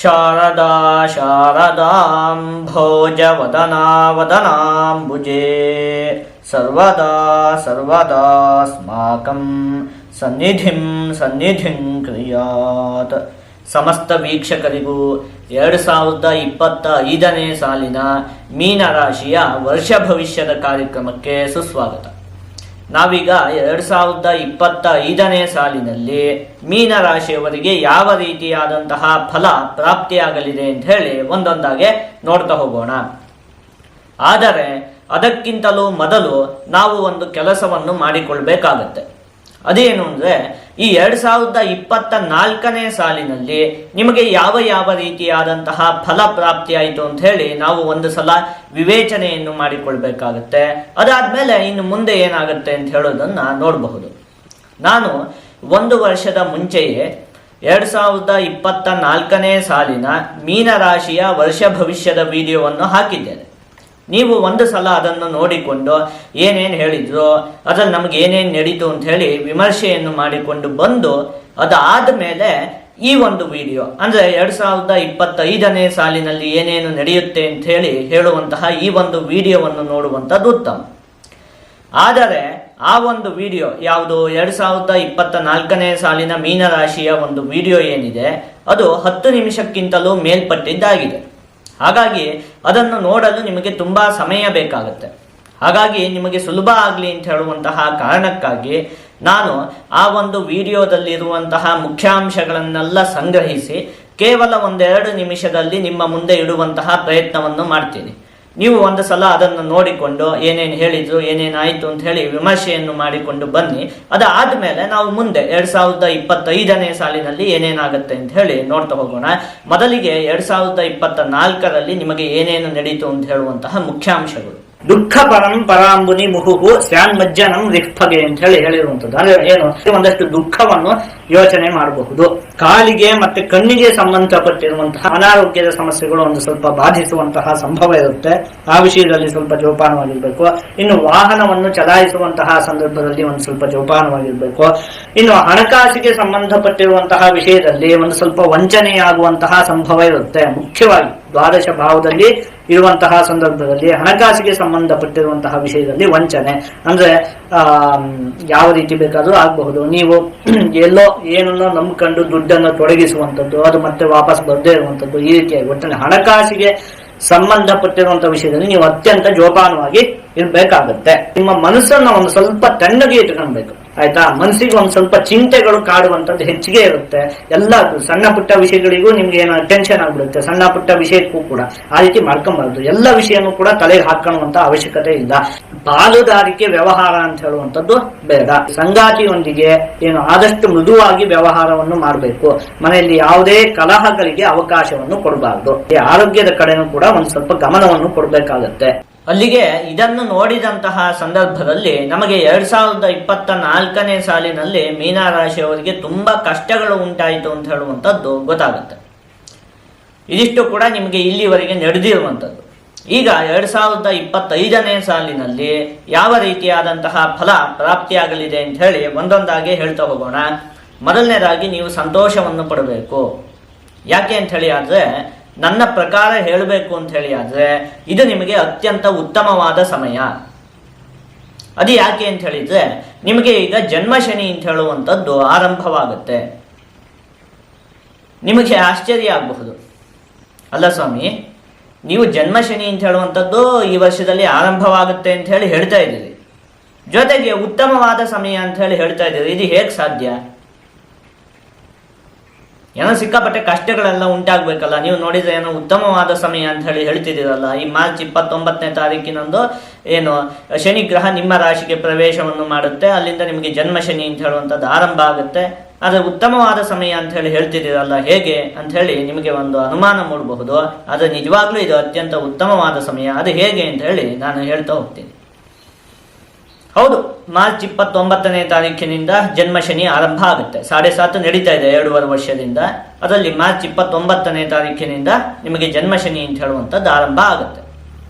ಶಾರದಾ ಶಾರದಾಂ ಭೋಜವದನಾ ವದನಾಂಬುಜೇ ಸರ್ವದಾ ಸರ್ವದಾಸ್ಮಾಕಂ ಸನ್ನಿಧಿಂ ಸನ್ನಿಧಿಂ ಕ್ರಿಯಾತ್. ಸಮಸ್ತ ವೀಕ್ಷಕರಿಗೂ 2025ನೇ ಸಾಲಿನ ಮೀನರಾಶಿಯ ವರ್ಷ ಭವಿಷ್ಯದ ಕಾರ್ಯಕ್ರಮಕ್ಕೆ ಸುಸ್ವಾಗತ. ನಾವೀಗ 2025ನೇ ಸಾಲಿನಲ್ಲಿ ಮೀನರಾಶಿಯವರಿಗೆ ಯಾವ ರೀತಿಯಾದಂತಹ ಫಲ ಪ್ರಾಪ್ತಿಯಾಗಲಿದೆ ಅಂತ ಹೇಳಿ ಒಂದೊಂದಾಗೆ ನೋಡ್ತಾ ಹೋಗೋಣ. ಆದರೆ ಅದಕ್ಕಿಂತಲೂ ಮೊದಲು ನಾವು ಒಂದು ಕೆಲಸವನ್ನು ಮಾಡಿಕೊಳ್ಬೇಕಾಗತ್ತೆ. ಅದೇನು ಅಂದರೆ, ಈ 2024ನೇ ಸಾಲಿನಲ್ಲಿ ನಿಮಗೆ ಯಾವ ಯಾವ ರೀತಿಯಾದಂತಹ ಫಲ ಪ್ರಾಪ್ತಿಯಾಯಿತು ಅಂತ ಹೇಳಿ ನಾವು ಒಂದು ಸಲ ವಿವೇಚನೆಯನ್ನು ಮಾಡಿಕೊಳ್ಬೇಕಾಗತ್ತೆ. ಅದಾದ್ಮೇಲೆ ಇನ್ನು ಮುಂದೆ ಏನಾಗುತ್ತೆ ಅಂತ ಹೇಳೋದನ್ನ ನೋಡಬಹುದು. ನಾನು ಒಂದು ವರ್ಷದ ಮುಂಚೆಯೇ 2024ನೇ ಸಾಲಿನ ಮೀನರಾಶಿಯ ವರ್ಷ ಭವಿಷ್ಯದ ವಿಡಿಯೋವನ್ನು ಹಾಕಿದ್ದೇನೆ. ನೀವು ಒಂದು ಸಲ ಅದನ್ನು ನೋಡಿಕೊಂಡು ಏನೇನು ಹೇಳಿದ್ರು, ಅದ್ರಲ್ಲಿ ನಮ್ಗೆ ಏನೇನು ನಡೀತು ಅಂತ ಹೇಳಿ ವಿಮರ್ಶೆಯನ್ನು ಮಾಡಿಕೊಂಡು ಬಂದು ಅದಾದ ಮೇಲೆ ಈ ಒಂದು ವಿಡಿಯೋ ಅಂದರೆ 2025ನೇ ಸಾಲಿನಲ್ಲಿ ಏನೇನು ನಡೆಯುತ್ತೆ ಅಂತ ಹೇಳಿ ಹೇಳುವಂತಹ ಈ ಒಂದು ವಿಡಿಯೋವನ್ನು ನೋಡುವಂಥದ್ದು ಉತ್ತಮ. ಆದರೆ ಆ ಒಂದು ವಿಡಿಯೋ ಯಾವುದು 2024ನೇ ಸಾಲಿನ ಮೀನರಾಶಿಯ ಒಂದು ವಿಡಿಯೋ ಏನಿದೆ ಅದು 10 ನಿಮಿಷಕ್ಕಿಂತಲೂ ಮೇಲ್ಪಟ್ಟಿದ್ದಾಗಿದೆ. ಹಾಗಾಗಿ ಅದನ್ನು ನೋಡಲು ನಿಮಗೆ ತುಂಬ ಸಮಯ ಬೇಕಾಗುತ್ತೆ. ಹಾಗಾಗಿ ನಿಮಗೆ ಸುಲಭ ಆಗಲಿ ಅಂತ ಹೇಳುವಂತಹ ಕಾರಣಕ್ಕಾಗಿ ನಾನು ಆ ಒಂದು ವಿಡಿಯೋದಲ್ಲಿರುವಂತಹ ಮುಖ್ಯಾಂಶಗಳನ್ನೆಲ್ಲ ಸಂಗ್ರಹಿಸಿ ಕೇವಲ 1-2 ನಿಮಿಷದಲ್ಲಿ ನಿಮ್ಮ ಮುಂದೆ ಇಡುವಂತಹ ಪ್ರಯತ್ನವನ್ನು ಮಾಡ್ತೀನಿ. ನೀವು ಒಂದು ಸಲ ಅದನ್ನು ನೋಡಿಕೊಂಡು ಏನೇನು ಹೇಳಿದ್ರು, ಏನೇನಾಯಿತು ಅಂತ ಹೇಳಿ ವಿಮರ್ಶೆಯನ್ನು ಮಾಡಿಕೊಂಡು ಬನ್ನಿ. ಅದಾದ್ಮೇಲೆ ನಾವು ಮುಂದೆ 2025ನೇ ಸಾಲಿನಲ್ಲಿ ಏನೇನಾಗುತ್ತೆ ಅಂತ ಹೇಳಿ ನೋಡ್ತಾ ಹೋಗೋಣ. ಮೊದಲಿಗೆ 2024ರಲ್ಲಿ ನಿಮಗೆ ಏನೇನು ನಡೀತು ಅಂತ ಹೇಳುವಂತಹ ಮುಖ್ಯಾಂಶಗಳು. ದುಃಖ ಪರಂಪರಾಂಬುನಿ ಮುಹುಹು ಸ್ಯಾನ್ಮಜ್ಜನಂ ರಿಕ್ಫಗೆ ಅಂತ ಹೇಳಿ ಹೇಳಿರುವಂಥದ್ದು. ಅಂದ್ರೆ ಏನು, ಒಂದಷ್ಟು ದುಃಖವನ್ನು ಯೋಚನೆ ಮಾಡಬಹುದು. ಕಾಲಿಗೆ ಮತ್ತೆ ಕಣ್ಣಿಗೆ ಸಂಬಂಧಪಟ್ಟಿರುವಂತಹ ಅನಾರೋಗ್ಯದ ಸಮಸ್ಯೆಗಳು ಒಂದು ಸ್ವಲ್ಪ ಬಾಧಿಸುವಂತಹ ಸಂಭವ ಇರುತ್ತೆ. ಆ ವಿಷಯದಲ್ಲಿ ಸ್ವಲ್ಪ ಜೋಪಾನವಾಗಿರ್ಬೇಕು. ಇನ್ನು ವಾಹನವನ್ನು ಚಲಾಯಿಸುವಂತಹ ಸಂದರ್ಭದಲ್ಲಿ ಒಂದು ಸ್ವಲ್ಪ ಜೋಪಾನವಾಗಿರ್ಬೇಕು. ಇನ್ನು ಹಣಕಾಸಿಗೆ ಸಂಬಂಧಪಟ್ಟಿರುವಂತಹ ವಿಷಯದಲ್ಲಿ ಒಂದು ಸ್ವಲ್ಪ ವಂಚನೆಯಾಗುವಂತಹ ಸಂಭವ ಇರುತ್ತೆ. ಮುಖ್ಯವಾಗಿ ದ್ವಾದಶ ಭಾವದಲ್ಲಿ ಇರುವಂತಹ ಸಂದರ್ಭದಲ್ಲಿ ಹಣಕಾಸಿಗೆ ಸಂಬಂಧಪಟ್ಟಿರುವಂತಹ ವಿಷಯದಲ್ಲಿ ವಂಚನೆ ಅಂದ್ರೆ ಯಾವ ರೀತಿ ಬೇಕಾದ್ರೂ ಆಗಬಹುದು. ನೀವು ಎಲ್ಲೋ ಏನನ್ನೋ ನಂಬಿಕೊಂಡು ದುಡ್ಡನ್ನು ತೊಡಗಿಸುವಂಥದ್ದು, ಅದು ಮತ್ತೆ ವಾಪಸ್ ಬರದೇ ಇರುವಂಥದ್ದು, ಈ ರೀತಿಯಾಗಿ ಒಟ್ಟಲ್ಲಿ ಹಣಕಾಸಿಗೆ ಸಂಬಂಧಪಟ್ಟಿರುವಂತಹ ವಿಷಯದಲ್ಲಿ ನೀವು ಅತ್ಯಂತ ಜೋಪಾನವಾಗಿ ಇರ್ಬೇಕಾಗತ್ತೆ. ನಿಮ್ಮ ಮನಸ್ಸನ್ನ ಒಂದು ಸ್ವಲ್ಪ ತಣ್ಣಗೆ ಇಟ್ಕೊಳ್ಬೇಕು, ಆಯ್ತಾ. ಮನಸ್ಸಿಗೆ ಒಂದು ಸ್ವಲ್ಪ ಚಿಂತೆಗಳು ಕಾಡುವಂಥದ್ದು ಹೆಚ್ಚಿಗೆ ಇರುತ್ತೆ. ಎಲ್ಲ ಸಣ್ಣ ಪುಟ್ಟ ವಿಷಯಗಳಿಗೂ ನಿಮ್ಗೆ ಏನೋ ಟೆನ್ಷನ್ ಆಗ್ಬಿಡುತ್ತೆ. ಸಣ್ಣ ಪುಟ್ಟ ವಿಷಯಕ್ಕೂ ಕೂಡ ಆ ರೀತಿ ಮಾಡ್ಕೊಂಬಾರ್ದು. ಎಲ್ಲ ವಿಷಯನೂ ಕೂಡ ತಲೆಗೆ ಹಾಕೊಳ್ಳುವಂತ ಅವಶ್ಯಕತೆ ಇಲ್ಲ. ಪಾಲುದಾರಿಕೆ ವ್ಯವಹಾರ ಅಂತ ಹೇಳುವಂಥದ್ದು ಬೇಡ. ಸಂಗಾತಿಯೊಂದಿಗೆ ಏನು ಆದಷ್ಟು ಮೃದುವಾಗಿ ವ್ಯವಹಾರವನ್ನು ಮಾಡಬೇಕು. ಮನೆಯಲ್ಲಿ ಯಾವುದೇ ಕಲಹಗಳಿಗೆ ಅವಕಾಶವನ್ನು ಕೊಡಬಾರ್ದು. ಆರೋಗ್ಯದ ಕಡೆನೂ ಕೂಡ ಒಂದು ಸ್ವಲ್ಪ ಗಮನವನ್ನು ಕೊಡಬೇಕಾಗತ್ತೆ. ಅಲ್ಲಿಗೆ ಇದನ್ನು ನೋಡಿದಂತಹ ಸಂದರ್ಭದಲ್ಲಿ ನಮಗೆ 2024ನೇ ಸಾಲಿನಲ್ಲಿ ಮೀನರಾಶಿಯವರಿಗೆ ತುಂಬಾ ಕಷ್ಟಗಳು ಉಂಟಾಯಿತು ಅಂತ ಹೇಳುವಂಥದ್ದು ಗೊತ್ತಾಗುತ್ತೆ. ಇದಿಷ್ಟು ಕೂಡ ನಿಮಗೆ ಇಲ್ಲಿವರೆಗೆ ನಡೆದಿರುವಂಥದ್ದು. ಈಗ 2025ನೇ ಸಾಲಿನಲ್ಲಿ ಯಾವ ರೀತಿಯಾದಂತಹ ಫಲ ಪ್ರಾಪ್ತಿಯಾಗಲಿದೆ ಅಂತ ಹೇಳಿ ಒಂದೊಂದಾಗಿ ಹೇಳ್ತಾ ಹೋಗೋಣ. ಮೊದಲನೇದಾಗಿ ನೀವು ಸಂತೋಷವನ್ನು ಪಡಬೇಕು. ಯಾಕೆ ಅಂತ ಹೇಳಿ ಆದ್ರೆ, ನನ್ನ ಪ್ರಕಾರ ಹೇಳಬೇಕು ಅಂತ ಹೇಳಿ ಆದ್ರೆ ಇದು ನಿಮಗೆ ಅತ್ಯಂತ ಉತ್ತಮವಾದ ಸಮಯ. ಅದು ಯಾಕೆ ಅಂತ ಹೇಳಿದ್ರೆ, ನಿಮಗೆ ಈಗ ಜನ್ಮಶನಿ ಅಂತ ಹೇಳುವಂಥದ್ದು ಆರಂಭವಾಗುತ್ತೆ. ನಿಮಗೆ ಆಶ್ಚರ್ಯ ಆಗಬಹುದು, ಅಲ್ಲ ಸ್ವಾಮಿ, ನೀವು ಜನ್ಮಶನಿ ಅಂತ ಹೇಳುವಂಥದ್ದು ಈ ವರ್ಷದಲ್ಲಿ ಆರಂಭವಾಗುತ್ತೆ ಅಂತ ಹೇಳಿ ಹೇಳ್ತಾ ಇದ್ದೀರಿ, ಜೊತೆಗೆ ಉತ್ತಮವಾದ ಸಮಯ ಅಂತ ಹೇಳಿ ಹೇಳ್ತಾ ಇದ್ದೀರಿ. ಇದು ಹೇಗೆ ಸಾಧ್ಯ? ಏನೋ ಸಿಕ್ಕಾಪಟ್ಟೆ ಕಷ್ಟಗಳೆಲ್ಲ ಉಂಟಾಗ್ಬೇಕಲ್ಲ. ನೀವು ನೋಡಿದ್ರೆ ಏನೋ ಉತ್ತಮವಾದ ಸಮಯ ಅಂತ ಹೇಳಿ ಹೇಳ್ತಿದ್ದೀರಲ್ಲ. ಈ ಮಾರ್ಚ್ 29ನೇ ತಾರೀಕಿನಂದು ಏನು ಶನಿಗ್ರಹ ನಿಮ್ಮ ರಾಶಿಗೆ ಪ್ರವೇಶವನ್ನು ಮಾಡುತ್ತೆ. ಅಲ್ಲಿಂದ ನಿಮಗೆ ಜನ್ಮ ಶನಿ ಅಂತ ಹೇಳುವಂಥದ್ದು ಆರಂಭ ಆಗುತ್ತೆ. ಆದರೆ ಉತ್ತಮವಾದ ಸಮಯ ಅಂತ ಹೇಳಿ ಹೇಳ್ತಿದ್ದೀರಲ್ಲ, ಹೇಗೆ ಅಂತ ಹೇಳಿ ನಿಮಗೆ ಒಂದು ಅನುಮಾನ ಮೂಡಬಹುದು. ಆದರೆ ನಿಜವಾಗ್ಲೂ ಇದು ಅತ್ಯಂತ ಉತ್ತಮವಾದ ಸಮಯ. ಅದು ಹೇಗೆ ಅಂತ ಹೇಳಿ ನಾನು ಹೇಳ್ತಾ ಹೋಗ್ತೀನಿ. ಹೌದು, ಮಾರ್ಚ್ 29ನೇ ತಾರೀಕಿನಿಂದ ಜನ್ಮ ಶನಿ ಆರಂಭ ಆಗುತ್ತೆ. 7.5 ನಡೀತಾ ಇದೆ 2.5 ವರ್ಷದಿಂದ. ಅದರಲ್ಲಿ ಮಾರ್ಚ್ 29ನೇ ತಾರೀಕಿನಿಂದ ನಿಮಗೆ ಜನ್ಮ ಶನಿ ಅಂತ ಹೇಳುವಂಥದ್ದು ಆರಂಭ ಆಗುತ್ತೆ.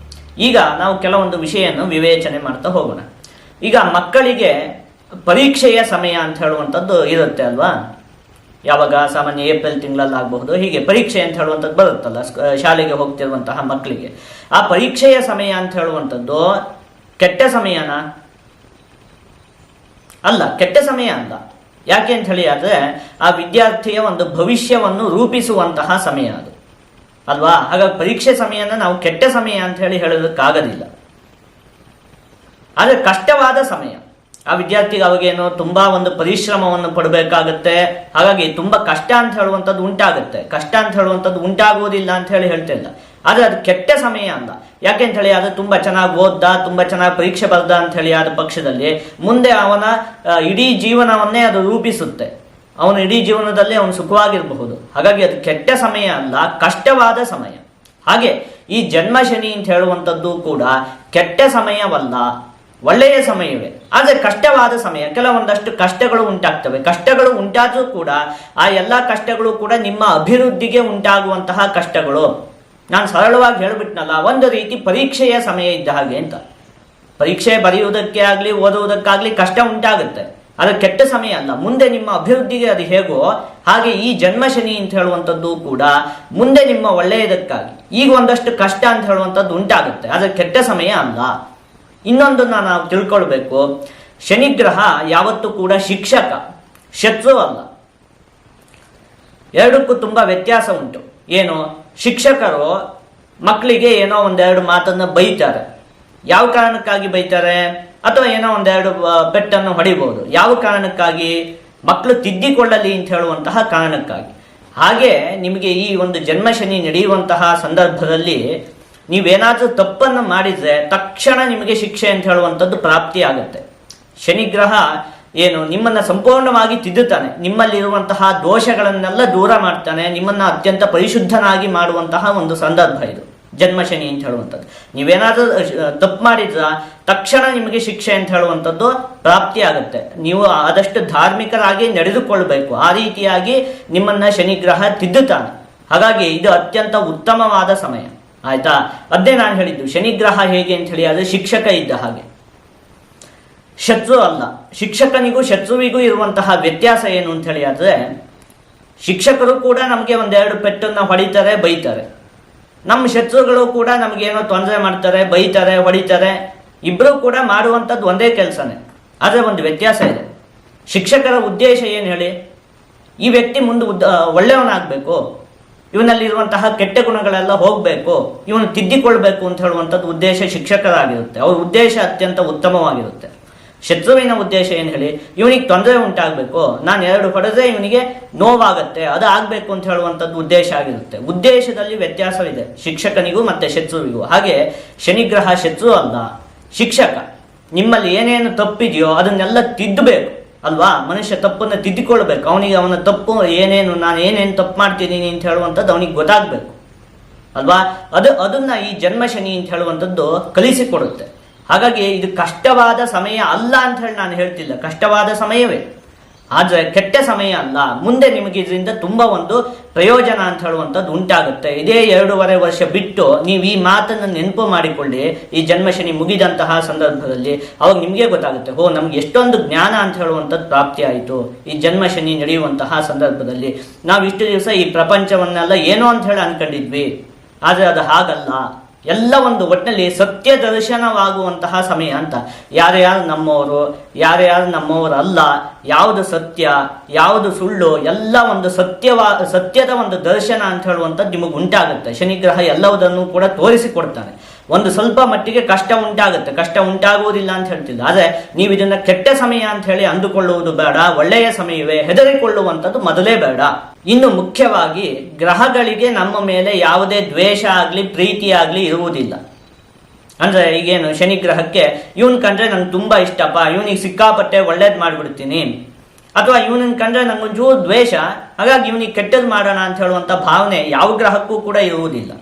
ಈಗ ನಾವು ಕೆಲವೊಂದು ವಿಷಯವನ್ನು ವಿವೇಚನೆ ಮಾಡ್ತಾ ಹೋಗೋಣ. ಈಗ ಮಕ್ಕಳಿಗೆ ಪರೀಕ್ಷೆಯ ಸಮಯ ಅಂತ ಹೇಳುವಂಥದ್ದು ಇರುತ್ತೆ ಅಲ್ವಾ. ಯಾವಾಗ ಸಾಮಾನ್ಯ ಏಪ್ರಿಲ್ ತಿಂಗಳಲ್ಲಿ ಆಗಬಹುದು. ಹೀಗೆ ಪರೀಕ್ಷೆ ಅಂತ ಹೇಳುವಂಥದ್ದು ಬರುತ್ತಲ್ಲ ಶಾಲೆಗೆ ಹೋಗ್ತಿರುವಂತಹ ಮಕ್ಕಳಿಗೆ. ಆ ಪರೀಕ್ಷೆಯ ಸಮಯ ಅಂತ ಹೇಳುವಂಥದ್ದು ಕೆಟ್ಟ ಸಮಯನಾ? ಅಲ್ಲ, ಕೆಟ್ಟ ಸಮಯ ಅಲ್ಲ. ಯಾಕೆ ಅಂತ ಹೇಳಿ ಆದರೆ ಆ ವಿದ್ಯಾರ್ಥಿಯ ಒಂದು ಭವಿಷ್ಯವನ್ನು ರೂಪಿಸುವಂತಹ ಸಮಯ ಅದು ಅಲ್ವಾ. ಹಾಗಾಗಿ ಪರೀಕ್ಷೆ ಸಮಯನ ನಾವು ಕೆಟ್ಟ ಸಮಯ ಅಂತ ಹೇಳೋದಕ್ಕಾಗೋದಿಲ್ಲ. ಆದರೆ ಕಷ್ಟವಾದ ಸಮಯ. ಆ ವಿದ್ಯಾರ್ಥಿಗೆ ಅವಾಗೇನೋ ತುಂಬಾ ಒಂದು ಪರಿಶ್ರಮವನ್ನು ಪಡಬೇಕಾಗತ್ತೆ. ಹಾಗಾಗಿ ತುಂಬಾ ಕಷ್ಟ ಅಂತ ಹೇಳುವಂಥದ್ದು ಉಂಟಾಗುತ್ತೆ. ಕಷ್ಟ ಅಂತ ಹೇಳುವಂಥದ್ದು ಉಂಟಾಗುವುದಿಲ್ಲ ಅಂತ ಹೇಳ್ತಾ ಇಲ್ಲ. ಆದರೆ ಅದು ಕೆಟ್ಟ ಸಮಯ ಅಲ್ಲ. ಯಾಕೆ ಅಂತ ಹೇಳಿ ಅದು ತುಂಬಾ ಚೆನ್ನಾಗಿ ಓದ್ದ, ತುಂಬಾ ಚೆನ್ನಾಗಿ ಪರೀಕ್ಷೆ ಬರ್ದ ಅಂತ ಹೇಳಿ ಆದ ಪಕ್ಷದಲ್ಲಿ ಮುಂದೆ ಅವನ ಇಡೀ ಜೀವನವನ್ನೇ ಅದು ರೂಪಿಸುತ್ತೆ. ಅವನ ಇಡೀ ಜೀವನದಲ್ಲಿ ಅವನು ಸುಖವಾಗಿರಬಹುದು. ಹಾಗಾಗಿ ಅದು ಕೆಟ್ಟ ಸಮಯ ಅಲ್ಲ, ಕಷ್ಟವಾದ ಸಮಯ. ಹಾಗೆ ಈ ಜನ್ಮ ಶನಿ ಅಂತ ಹೇಳುವಂಥದ್ದು ಕೂಡ ಕೆಟ್ಟ ಸಮಯವಲ್ಲ, ಒಳ್ಳೆಯ ಸಮಯವೇ. ಆದರೆ ಕಷ್ಟವಾದ ಸಮಯ. ಕೆಲವೊಂದಷ್ಟು ಕಷ್ಟಗಳು ಉಂಟಾಗ್ತವೆ. ಕಷ್ಟಗಳು ಉಂಟಾದರೂ ಕೂಡ ಆ ಎಲ್ಲ ಕಷ್ಟಗಳು ಕೂಡ ನಿಮ್ಮ ಅಭಿವೃದ್ಧಿಗೆ ಉಂಟಾಗುವಂತಹ ಕಷ್ಟಗಳು. ನಾನು ಸರಳವಾಗಿ ಹೇಳ್ಬಿಟ್ನಲ್ಲ, ಒಂದು ರೀತಿ ಪರೀಕ್ಷೆಯ ಸಮಯ ಇದ್ದ ಹಾಗೆ ಅಂತ. ಪರೀಕ್ಷೆ ಬರೆಯುವುದಕ್ಕೆ ಆಗಲಿ ಓದುವುದಕ್ಕಾಗಲಿ ಕಷ್ಟ ಉಂಟಾಗುತ್ತೆ. ಅದು ಕೆಟ್ಟ ಸಮಯ ಅಲ್ಲ. ಮುಂದೆ ನಿಮ್ಮ ಅಭಿವೃದ್ಧಿಗೆ ಅದು ಹೇಗೋ ಹಾಗೆ ಈ ಜನ್ಮ ಶನಿ ಅಂತ ಹೇಳುವಂಥದ್ದು ಕೂಡ ಮುಂದೆ ನಿಮ್ಮ ಒಳ್ಳೆಯದಕ್ಕಾಗಿ ಈಗ ಒಂದಷ್ಟು ಕಷ್ಟ ಅಂತ ಹೇಳುವಂಥದ್ದು ಉಂಟಾಗುತ್ತೆ. ಅದು ಕೆಟ್ಟ ಸಮಯ ಅಲ್ಲ. ಇನ್ನೊಂದನ್ನ ನಾವು ತಿಳ್ಕೊಳ್ಬೇಕು, ಶನಿಗ್ರಹ ಯಾವತ್ತೂ ಕೂಡ ಶಿಕ್ಷಕ, ಶತ್ರು ಅಲ್ಲ. ಎರಡಕ್ಕೂ ತುಂಬಾ ವ್ಯತ್ಯಾಸ ಉಂಟು. ಏನು, ಶಿಕ್ಷಕರು ಮಕ್ಕಳಿಗೆ ಏನೋ ಒಂದೆರಡು ಮಾತನ್ನ ಬೈತಾರೆ. ಯಾವ ಕಾರಣಕ್ಕಾಗಿ ಬೈತಾರೆ? ಅಥವಾ ಏನೋ ಒಂದೆರಡು ಪೆಟ್ಟನ್ನು ಹೊಡಿಬಹುದು. ಯಾವ ಕಾರಣಕ್ಕಾಗಿ? ಮಕ್ಕಳು ತಿದ್ದಿಕೊಳ್ಳಲಿ ಅಂತ ಹೇಳುವಂತಹ ಕಾರಣಕ್ಕಾಗಿ. ಹಾಗೆ ನಿಮಗೆ ಈ ಒಂದು ಜನ್ಮ ಶನಿ ನಡೆಯುವಂತಹ ಸಂದರ್ಭದಲ್ಲಿ ನೀವೇನಾದ್ರೂ ತಪ್ಪನ್ನು ಮಾಡಿದ್ರೆ ತಕ್ಷಣ ನಿಮಗೆ ಶಿಕ್ಷೆ ಅಂತ ಹೇಳುವಂಥದ್ದು ಪ್ರಾಪ್ತಿ ಆಗುತ್ತೆ. ಶನಿಗ್ರಹ ಏನು ನಿಮ್ಮನ್ನ ಸಂಪೂರ್ಣವಾಗಿ ತಿದ್ದುತ್ತಾನೆ. ನಿಮ್ಮಲ್ಲಿರುವಂತಹ ದೋಷಗಳನ್ನೆಲ್ಲ ದೂರ ಮಾಡ್ತಾನೆ. ನಿಮ್ಮನ್ನ ಅತ್ಯಂತ ಪರಿಶುದ್ಧನಾಗಿ ಮಾಡುವಂತಹ ಒಂದು ಸಂದರ್ಭ ಇದು ಜನ್ಮ ಶನಿ ಅಂತ ಹೇಳುವಂಥದ್ದು. ನೀವೇನಾದ್ರೂ ತಪ್ಪು ಮಾಡಿದ್ರ ತಕ್ಷಣ ನಿಮಗೆ ಶಿಕ್ಷೆ ಅಂತ ಹೇಳುವಂಥದ್ದು ಪ್ರಾಪ್ತಿ ಆಗುತ್ತೆ. ನೀವು ಆದಷ್ಟು ಧಾರ್ಮಿಕರಾಗಿ ನಡೆದುಕೊಳ್ಬೇಕು. ಆ ರೀತಿಯಾಗಿ ನಿಮ್ಮನ್ನ ಶನಿಗ್ರಹ ತಿದ್ದುತ್ತಾನೆ. ಹಾಗಾಗಿ ಇದು ಅತ್ಯಂತ ಉತ್ತಮವಾದ ಸಮಯ. ಆಯ್ತಾ? ಅದೇ ನಾನು ಹೇಳಿದ್ದು, ಶನಿಗ್ರಹ ಹೇಗೆ ಅಂತ ಹೇಳಿ ಅದು ಶಿಕ್ಷಕ ಇದ್ದ ಹಾಗೆ, ಶತ್ರು ಅಲ್ಲ. ಶಿಕ್ಷಕನಿಗೂ ಶತ್ರುವಿಗೂ ಇರುವಂತಹ ವ್ಯತ್ಯಾಸ ಏನು ಅಂತ ಹೇಳಿ ಆದ್ರೆ, ಶಿಕ್ಷಕರು ಕೂಡ ನಮಗೆ ಒಂದೆರಡು ಪೆಟ್ಟನ್ನ ಹೊಡಿತಾರೆ, ಬೈತಾರೆ. ನಮ್ಮ ಶತ್ರುಗಳು ಕೂಡ ನಮಗೇನೋ ತೊಂದರೆ ಮಾಡ್ತಾರೆ, ಬೈತಾರೆ, ಹೊಡಿತಾರೆ. ಇಬ್ಬರು ಕೂಡ ಮಾಡುವಂಥದ್ದು ಒಂದೇ ಕೆಲಸನೇ. ಆದರೆ ಒಂದು ವ್ಯತ್ಯಾಸ ಇದೆ. ಶಿಕ್ಷಕರ ಉದ್ದೇಶ ಏನು ಹೇಳಿ, ಈ ವ್ಯಕ್ತಿ ಮುಂದೆ ಒಳ್ಳೆಯವನಾಗಬೇಕು, ಇವನಲ್ಲಿರುವಂತಹ ಕೆಟ್ಟ ಗುಣಗಳೆಲ್ಲ ಹೋಗಬೇಕು, ಇವನು ತಿದ್ದಿಕೊಳ್ಬೇಕು ಅಂತ ಹೇಳುವಂಥದ್ದು ಉದ್ದೇಶ ಶಿಕ್ಷಕರಾಗಿರುತ್ತೆ. ಅವ್ರ ಉದ್ದೇಶ ಅತ್ಯಂತ ಉತ್ತಮವಾಗಿರುತ್ತೆ. ಶತ್ರುವಿನ ಉದ್ದೇಶ ಏನು ಹೇಳಿ, ಇವನಿಗೆ ತೊಂದರೆ ಉಂಟಾಗಬೇಕು, ನಾನು ಎರಡು ಹೊಡೆದ್ರೆ ಇವನಿಗೆ ನೋವಾಗತ್ತೆ, ಅದು ಆಗಬೇಕು ಅಂತ ಹೇಳುವಂಥದ್ದು ಉದ್ದೇಶ ಆಗಿರುತ್ತೆ. ಉದ್ದೇಶದಲ್ಲಿ ವ್ಯತ್ಯಾಸವಿದೆ ಶಿಕ್ಷಕನಿಗೂ ಮತ್ತೆ ಶತ್ರುವಿಗೂ. ಹಾಗೆ ಶನಿಗ್ರಹ ಶತ್ರು ಅಲ್ಲ, ಶಿಕ್ಷಕ. ನಿಮ್ಮಲ್ಲಿ ಏನೇನು ತಪ್ಪಿದೆಯೋ ಅದನ್ನೆಲ್ಲ ತಿದ್ದಬೇಕು ಅಲ್ವಾ. ಮನುಷ್ಯ ತಪ್ಪನ್ನು ತಿದ್ದಿಕೊಳ್ಬೇಕು. ಅವನಿಗೆ ಅವನ ತಪ್ಪು ಏನೇನು, ನಾನು ಏನೇನು ತಪ್ಪು ಮಾಡ್ತಿದ್ದೀನಿ ಅಂತ ಹೇಳುವಂಥದ್ದು ಅವನಿಗೆ ಗೊತ್ತಾಗಬೇಕು ಅಲ್ವಾ. ಅದನ್ನ ಈ ಜನ್ಮ ಶನಿ ಅಂತ ಹೇಳುವಂಥದ್ದು ಕಲಿಸಿಕೊಡುತ್ತೆ. ಹಾಗಾಗಿ ಇದು ಕಷ್ಟವಾದ ಸಮಯ ಅಲ್ಲ ಅಂತ ಹೇಳಿ ನಾನು ಹೇಳ್ತಿಲ್ಲ, ಕಷ್ಟವಾದ ಸಮಯವೇ. ಆದರೆ ಕೆಟ್ಟ ಸಮಯ ಅಲ್ಲ. ಮುಂದೆ ನಿಮಗೆ ಇದರಿಂದ ತುಂಬ ಒಂದು ಪ್ರಯೋಜನ ಅಂತ ಹೇಳುವಂಥದ್ದು ಉಂಟಾಗುತ್ತೆ. ಇದೇ 2.5 ವರ್ಷ ಬಿಟ್ಟು ನೀವು ಈ ಮಾತನ್ನು ನೆನಪು ಮಾಡಿಕೊಳ್ಳಿ. ಈ ಜನ್ಮಶನಿ ಮುಗಿದಂತಹ ಸಂದರ್ಭದಲ್ಲಿ ಅವಾಗ ನಿಮಗೆ ಗೊತ್ತಾಗುತ್ತೆ, ಹೋ ನಮ್ಗೆ ಎಷ್ಟೊಂದು ಜ್ಞಾನ ಅಂತ ಹೇಳುವಂಥದ್ದು ಪ್ರಾಪ್ತಿ ಆಯಿತು ಈ ಜನ್ಮಶನಿ ನಡೆಯುವಂತಹ ಸಂದರ್ಭದಲ್ಲಿ. ನಾವು ಇಷ್ಟು ದಿವಸ ಈ ಪ್ರಪಂಚವನ್ನೆಲ್ಲ ಏನೋ ಅಂತ ಹೇಳಿ ಅನ್ಕೊಂಡಿದ್ವಿ, ಆದರೆ ಅದು ಹಾಗಲ್ಲ. ಎಲ್ಲ ಒಂದು ಒಟ್ಟಿನಲ್ಲಿ ಸತ್ಯ ದರ್ಶನವಾಗುವಂತಹ ಸಮಯ ಅಂತ. ಯಾರ್ಯಾರು ನಮ್ಮವರು, ಯಾರ್ಯಾರು ನಮ್ಮವರಲ್ಲ, ಯಾವುದು ಸತ್ಯ ಯಾವುದು ಸುಳ್ಳು, ಎಲ್ಲ ಒಂದು ಸತ್ಯದ ಒಂದು ದರ್ಶನ ಅಂತ ಹೇಳುವಂಥದ್ದು ನಿಮಗೆ ಉಂಟಾಗುತ್ತೆ. ಶನಿಗ್ರಹ ಎಲ್ಲವುದನ್ನು ಕೂಡ ತೋರಿಸಿಕೊಡ್ತಾನೆ. ಒಂದು ಸ್ವಲ್ಪ ಮಟ್ಟಿಗೆ ಕಷ್ಟ ಉಂಟಾಗುತ್ತೆ, ಕಷ್ಟ ಉಂಟಾಗುವುದಿಲ್ಲ ಅಂತ ಹೇಳ್ತಿಲ್ಲ. ಆದರೆ ನೀವು ಇದನ್ನ ಕೆಟ್ಟ ಸಮಯ ಅಂತ ಹೇಳಿ ಅಂದುಕೊಳ್ಳುವುದು ಬೇಡ, ಒಳ್ಳೆಯ ಸಮಯವೇ, ಹೆದರಿಕೊಳ್ಳುವಂಥದ್ದು ಮೊದಲೇ ಬೇಡ. ಇನ್ನು ಮುಖ್ಯವಾಗಿ ಗ್ರಹಗಳಿಗೆ ನಮ್ಮ ಮೇಲೆ ಯಾವುದೇ ದ್ವೇಷ ಆಗಲಿ ಪ್ರೀತಿ ಆಗಲಿ ಇರುವುದಿಲ್ಲ. ಅಂದ್ರೆ ಈಗೇನು ಶನಿಗ್ರಹಕ್ಕೆ ಇವನ್ ಕಂಡ್ರೆ ನಂಗೆ ತುಂಬಾ ಇಷ್ಟಪ್ಪ, ಇವನಿಗೆ ಸಿಕ್ಕಾಪಟ್ಟೆ ಒಳ್ಳೇದು ಮಾಡಿಬಿಡ್ತೀನಿ, ಅಥವಾ ಇವನನ್ನ ಕಂಡ್ರೆ ನಂಗೊಂಚೂರು ದ್ವೇಷ, ಹಾಗಾಗಿ ಇವನಿಗೆ ಕೆಟ್ಟದ್ದು ಮಾಡೋಣ ಅಂತ ಹೇಳುವಂಥ ಭಾವನೆ ಯಾವ ಗ್ರಹಕ್ಕೂ ಕೂಡ ಇರುವುದಿಲ್ಲ.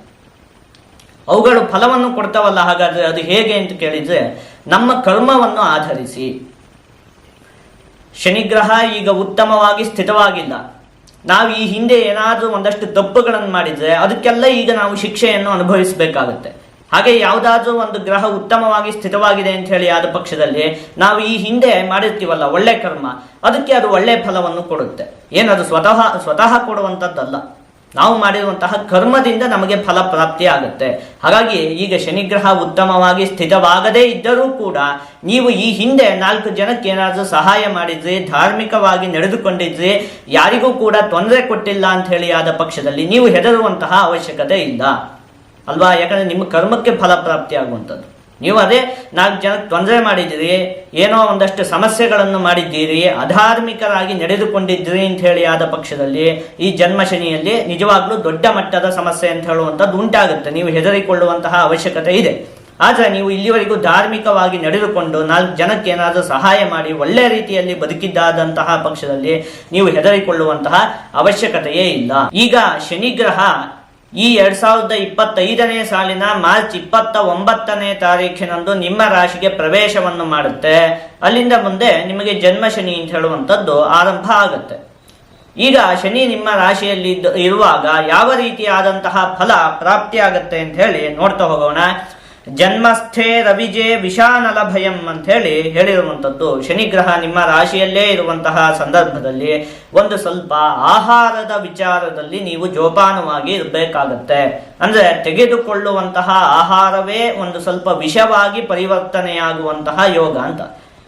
ಅವುಗಳು ಫಲವನ್ನು ಕೊಡ್ತಾವಲ್ಲ. ಹಾಗಾದ್ರೆ ಅದು ಹೇಗೆ ಅಂತ ಕೇಳಿದ್ರೆ ನಮ್ಮ ಕರ್ಮವನ್ನು ಆಧರಿಸಿ. ಶನಿಗ್ರಹ ಈಗ ಉತ್ತಮವಾಗಿ ಸ್ಥಿತವಾಗಿಲ್ಲ. ನಾವು ಈ ಹಿಂದೆ ಏನಾದರೂ ಒಂದಷ್ಟು ತಪ್ಪುಗಳನ್ನು ಮಾಡಿದ್ರೆ ಅದಕ್ಕೆಲ್ಲ ಈಗ ನಾವು ಶಿಕ್ಷೆಯನ್ನು ಅನುಭವಿಸಬೇಕಾಗುತ್ತೆ. ಹಾಗೆ ಯಾವುದಾದ್ರೂ ಒಂದು ಗ್ರಹ ಉತ್ತಮವಾಗಿ ಸ್ಥಿತವಾಗಿದೆ ಅಂತ ಹೇಳಿ ಆದ ಪಕ್ಷದಲ್ಲಿ ನಾವು ಈ ಹಿಂದೆ ಮಾಡಿರ್ತೀವಲ್ಲ ಒಳ್ಳೆ ಕರ್ಮ, ಅದಕ್ಕೆ ಅದು ಒಳ್ಳೆ ಫಲವನ್ನು ಕೊಡುತ್ತೆ. ಏನದು ಸ್ವತಃ ಕೊಡುವಂಥದ್ದಲ್ಲ, ನಾವು ಮಾಡಿರುವಂತಹ ಕರ್ಮದಿಂದ ನಮಗೆ ಫಲ ಪ್ರಾಪ್ತಿ ಆಗುತ್ತೆ. ಹಾಗಾಗಿ ಈಗ ಶನಿಗ್ರಹ ಉತ್ತಮವಾಗಿ ಸ್ಥಿತವಾಗದೇ ಇದ್ದರೂ ಕೂಡ ನೀವು ಈ ಹಿಂದೆ 4 ಜನಕ್ಕೆ ಏನಾದರೂ ಸಹಾಯ ಮಾಡಿದ್ರಿ, ಧಾರ್ಮಿಕವಾಗಿ ನಡೆದುಕೊಂಡಿದ್ರಿ, ಯಾರಿಗೂ ಕೂಡ ತೊಂದರೆ ಕೊಟ್ಟಿಲ್ಲ ಅಂತ ಹೇಳಿ ಆದ ಪಕ್ಷದಲ್ಲಿ ನೀವು ಹೆದರುವಂತಹ ಅವಶ್ಯಕತೆ ಇಲ್ಲ ಅಲ್ವಾ. ಯಾಕಂದ್ರೆ ನಿಮ್ಮ ಕರ್ಮಕ್ಕೆ ಫಲ ಪ್ರಾಪ್ತಿ ಆಗುವಂಥದ್ದು. ನೀವು ಅದೇ 4 ಜನಕ್ಕೆ ತೊಂದರೆ ಮಾಡಿದ್ದೀರಿ, ಏನೋ ಒಂದಷ್ಟು ಸಮಸ್ಯೆಗಳನ್ನು ಮಾಡಿದ್ದೀರಿ, ಅಧಾರ್ಮಿಕರಾಗಿ ನಡೆದುಕೊಂಡಿದ್ದೀರಿ ಅಂತ ಹೇಳಿ ಆದ ಪಕ್ಷದಲ್ಲಿ ಈ ಜನ್ಮ ಶನಿಯಲ್ಲಿ ನಿಜವಾಗ್ಲೂ ದೊಡ್ಡ ಮಟ್ಟದ ಸಮಸ್ಯೆ ಅಂತ ಹೇಳುವಂಥದ್ದು ಉಂಟಾಗುತ್ತೆ. ನೀವು ಹೆದರಿಕೊಳ್ಳುವಂತಹ ಅವಶ್ಯಕತೆ ಇದೆ. ಆದರೆ ನೀವು ಇಲ್ಲಿವರೆಗೂ ಧಾರ್ಮಿಕವಾಗಿ ನಡೆದುಕೊಂಡು 4 ಜನಕ್ಕೆ ಏನಾದರೂ ಸಹಾಯ ಮಾಡಿ ಒಳ್ಳೆ ರೀತಿಯಲ್ಲಿ ಬದುಕಿದ್ದಾದಂತಹ ಪಕ್ಷದಲ್ಲಿ ನೀವು ಹೆದರಿಕೊಳ್ಳುವಂತಹ ಅವಶ್ಯಕತೆಯೇ ಇಲ್ಲ. ಈಗ ಶನಿಗ್ರಹ ಈ 2025ನೇ ಸಾಲಿನ ಮಾರ್ಚ್ 29ನೇ ತಾರೀಖಿನಂದು ನಿಮ್ಮ ರಾಶಿಗೆ ಪ್ರವೇಶವನ್ನು ಮಾಡುತ್ತೆ. ಅಲ್ಲಿಂದ ಮುಂದೆ ನಿಮಗೆ ಜನ್ಮ ಶನಿ ಅಂತ ಹೇಳುವಂಥದ್ದು ಆರಂಭ ಆಗುತ್ತೆ. ಈಗ ಶನಿ ನಿಮ್ಮ ರಾಶಿಯಲ್ಲಿ ಇರುವಾಗ ಯಾವ ರೀತಿಯಾದಂತಹ ಫಲ ಪ್ರಾಪ್ತಿಯಾಗತ್ತೆ ಅಂತ ಹೇಳಿ ನೋಡ್ತಾ ಹೋಗೋಣ. ಜನ್ಮಸ್ಥೆ ರವಿಜೆ ವಿಷಾನಲ ಭಯಂ ಅಂತ ಹೇಳಿರುವಂಥದ್ದು. ಶನಿಗ್ರಹ ನಿಮ್ಮ ರಾಶಿಯಲ್ಲೇ ಇರುವಂತಹ ಸಂದರ್ಭದಲ್ಲಿ ಒಂದು ಸ್ವಲ್ಪ ಆಹಾರದ ವಿಚಾರದಲ್ಲಿ ನೀವು ಜೋಪಾನವಾಗಿ ಇರಬೇಕಾಗತ್ತೆ. ಅಂದ್ರೆ ತೆಗೆದುಕೊಳ್ಳುವಂತಹ ಆಹಾರವೇ ಒಂದು ಸ್ವಲ್ಪ ವಿಷವಾಗಿ ಪರಿವರ್ತನೆಯಾಗುವಂತಹ ಯೋಗ ಅಂತ.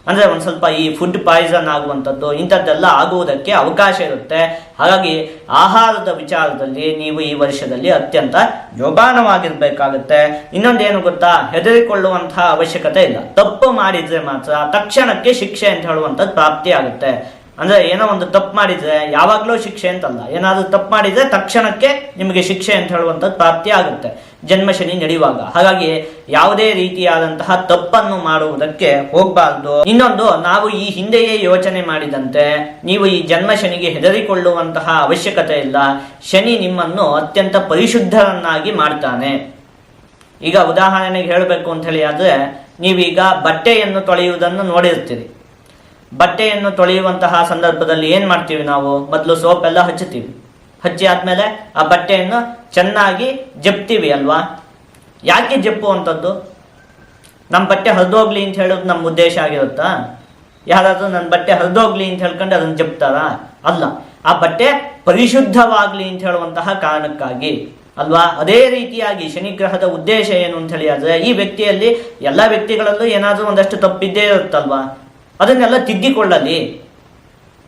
ಅಂದ್ರೆ ಒಂದು ಸ್ವಲ್ಪ ಈ ಫುಡ್ ಪಾಯ್ಸನ್ ಆಗುವಂಥದ್ದು ಇಂಥದ್ದೆಲ್ಲ ಆಗುವುದಕ್ಕೆ ಅವಕಾಶ ಇರುತ್ತೆ. ಹಾಗಾಗಿ ಆಹಾರದ ವಿಚಾರದಲ್ಲಿ ನೀವು ಈ ವರ್ಷದಲ್ಲಿ ಅತ್ಯಂತ ಜೋಪಾನವಾಗಿರ್ಬೇಕಾಗುತ್ತೆ. ಇನ್ನೊಂದೇನು ಗೊತ್ತಾ, ಹೆದರಿಕೊಳ್ಳುವಂತಹ ಅವಶ್ಯಕತೆ ಇಲ್ಲ. ತಪ್ಪು ಮಾಡಿದ್ರೆ ಮಾತ್ರ ತಕ್ಷಣಕ್ಕೆ ಶಿಕ್ಷೆ ಅಂತ ಹೇಳುವಂಥದ್ದು ಪ್ರಾಪ್ತಿ ಆಗುತ್ತೆ. ಅಂದ್ರೆ ಏನೋ ಒಂದು ತಪ್ಪು ಮಾಡಿದ್ರೆ ಯಾವಾಗಲೂ ಶಿಕ್ಷೆ ಅಂತಲ್ಲ, ಏನಾದರೂ ತಪ್ಪು ಮಾಡಿದ್ರೆ ತಕ್ಷಣಕ್ಕೆ ನಿಮಗೆ ಶಿಕ್ಷೆ ಅಂತ ಹೇಳುವಂಥದ್ದು ಪ್ರಾಪ್ತಿ ಆಗುತ್ತೆ ಜನ್ಮಶನಿ ನಡೆಯುವಾಗ. ಹಾಗಾಗಿ ಯಾವುದೇ ರೀತಿಯಾದಂತಹ ತಪ್ಪನ್ನು ಮಾಡುವುದಕ್ಕೆ ಹೋಗಬಾರ್ದು. ಇನ್ನೊಂದು, ನಾವು ಈ ಹಿಂದೆಯೇ ಯೋಚನೆ ಮಾಡಿದಂತೆ ನೀವು ಈ ಜನ್ಮಶನಿಗೆ ಹೆದರಿಕೊಳ್ಳುವಂತಹ ಅವಶ್ಯಕತೆ ಇಲ್ಲ. ಶನಿ ನಿಮ್ಮನ್ನು ಅತ್ಯಂತ ಪರಿಶುದ್ಧರನ್ನಾಗಿ ಮಾಡ್ತಾನೆ. ಈಗ ಉದಾಹರಣೆಗೆ ಹೇಳಬೇಕು ಅಂತ ಹೇಳಿ ಆದ್ರೆ, ನೀವೀಗ ಬಟ್ಟೆಯನ್ನು ತೊಳೆಯುವುದನ್ನು ನೋಡಿರ್ತೀರಿ. ಬಟ್ಟೆಯನ್ನು ತೊಳೆಯುವಂತಹ ಸಂದರ್ಭದಲ್ಲಿ ಏನ್ ಮಾಡ್ತೀವಿ, ನಾವು ಮೊದಲು ಸೋಪ್ ಎಲ್ಲ ಹಚ್ಚುತ್ತೀವಿ. ಹಚ್ಚಿ ಆದ್ಮೇಲೆ ಆ ಬಟ್ಟೆಯನ್ನು ಚೆನ್ನಾಗಿ ಜಪ್ತೀವಿ ಅಲ್ವಾ. ಯಾಕೆ ಜಪ್ಪುವಂಥದ್ದು? ನಮ್ಮ ಬಟ್ಟೆ ಹರಿದೋಗ್ಲಿ ಅಂತ ಹೇಳೋದು ನಮ್ಮ ಉದ್ದೇಶ ಆಗಿರುತ್ತಾ? ಯಾರಾದ್ರೂ ನನ್ನ ಬಟ್ಟೆ ಹರಿದೋಗ್ಲಿ ಅಂತ ಹೇಳ್ಕೊಂಡು ಅದನ್ನು ಜಪ್ತಾರಾ? ಅಲ್ಲ, ಆ ಬಟ್ಟೆ ಪರಿಶುದ್ಧವಾಗ್ಲಿ ಅಂತ ಹೇಳುವಂತಹ ಕಾರಣಕ್ಕಾಗಿ ಅಲ್ವಾ. ಅದೇ ರೀತಿಯಾಗಿ ಶನಿಗ್ರಹದ ಉದ್ದೇಶ ಏನು ಅಂತ ಹೇಳಿ ಆದ್ರೆ, ಈ ವ್ಯಕ್ತಿಯಲ್ಲಿ ಎಲ್ಲ ವ್ಯಕ್ತಿಗಳಲ್ಲೂ ಏನಾದರೂ ಒಂದಷ್ಟು ತಪ್ಪಿದ್ದೇ ಇರುತ್ತಲ್ವಾ, ಅದನ್ನೆಲ್ಲ ತಿದ್ದಿಕೊಳ್ಳಲಿ,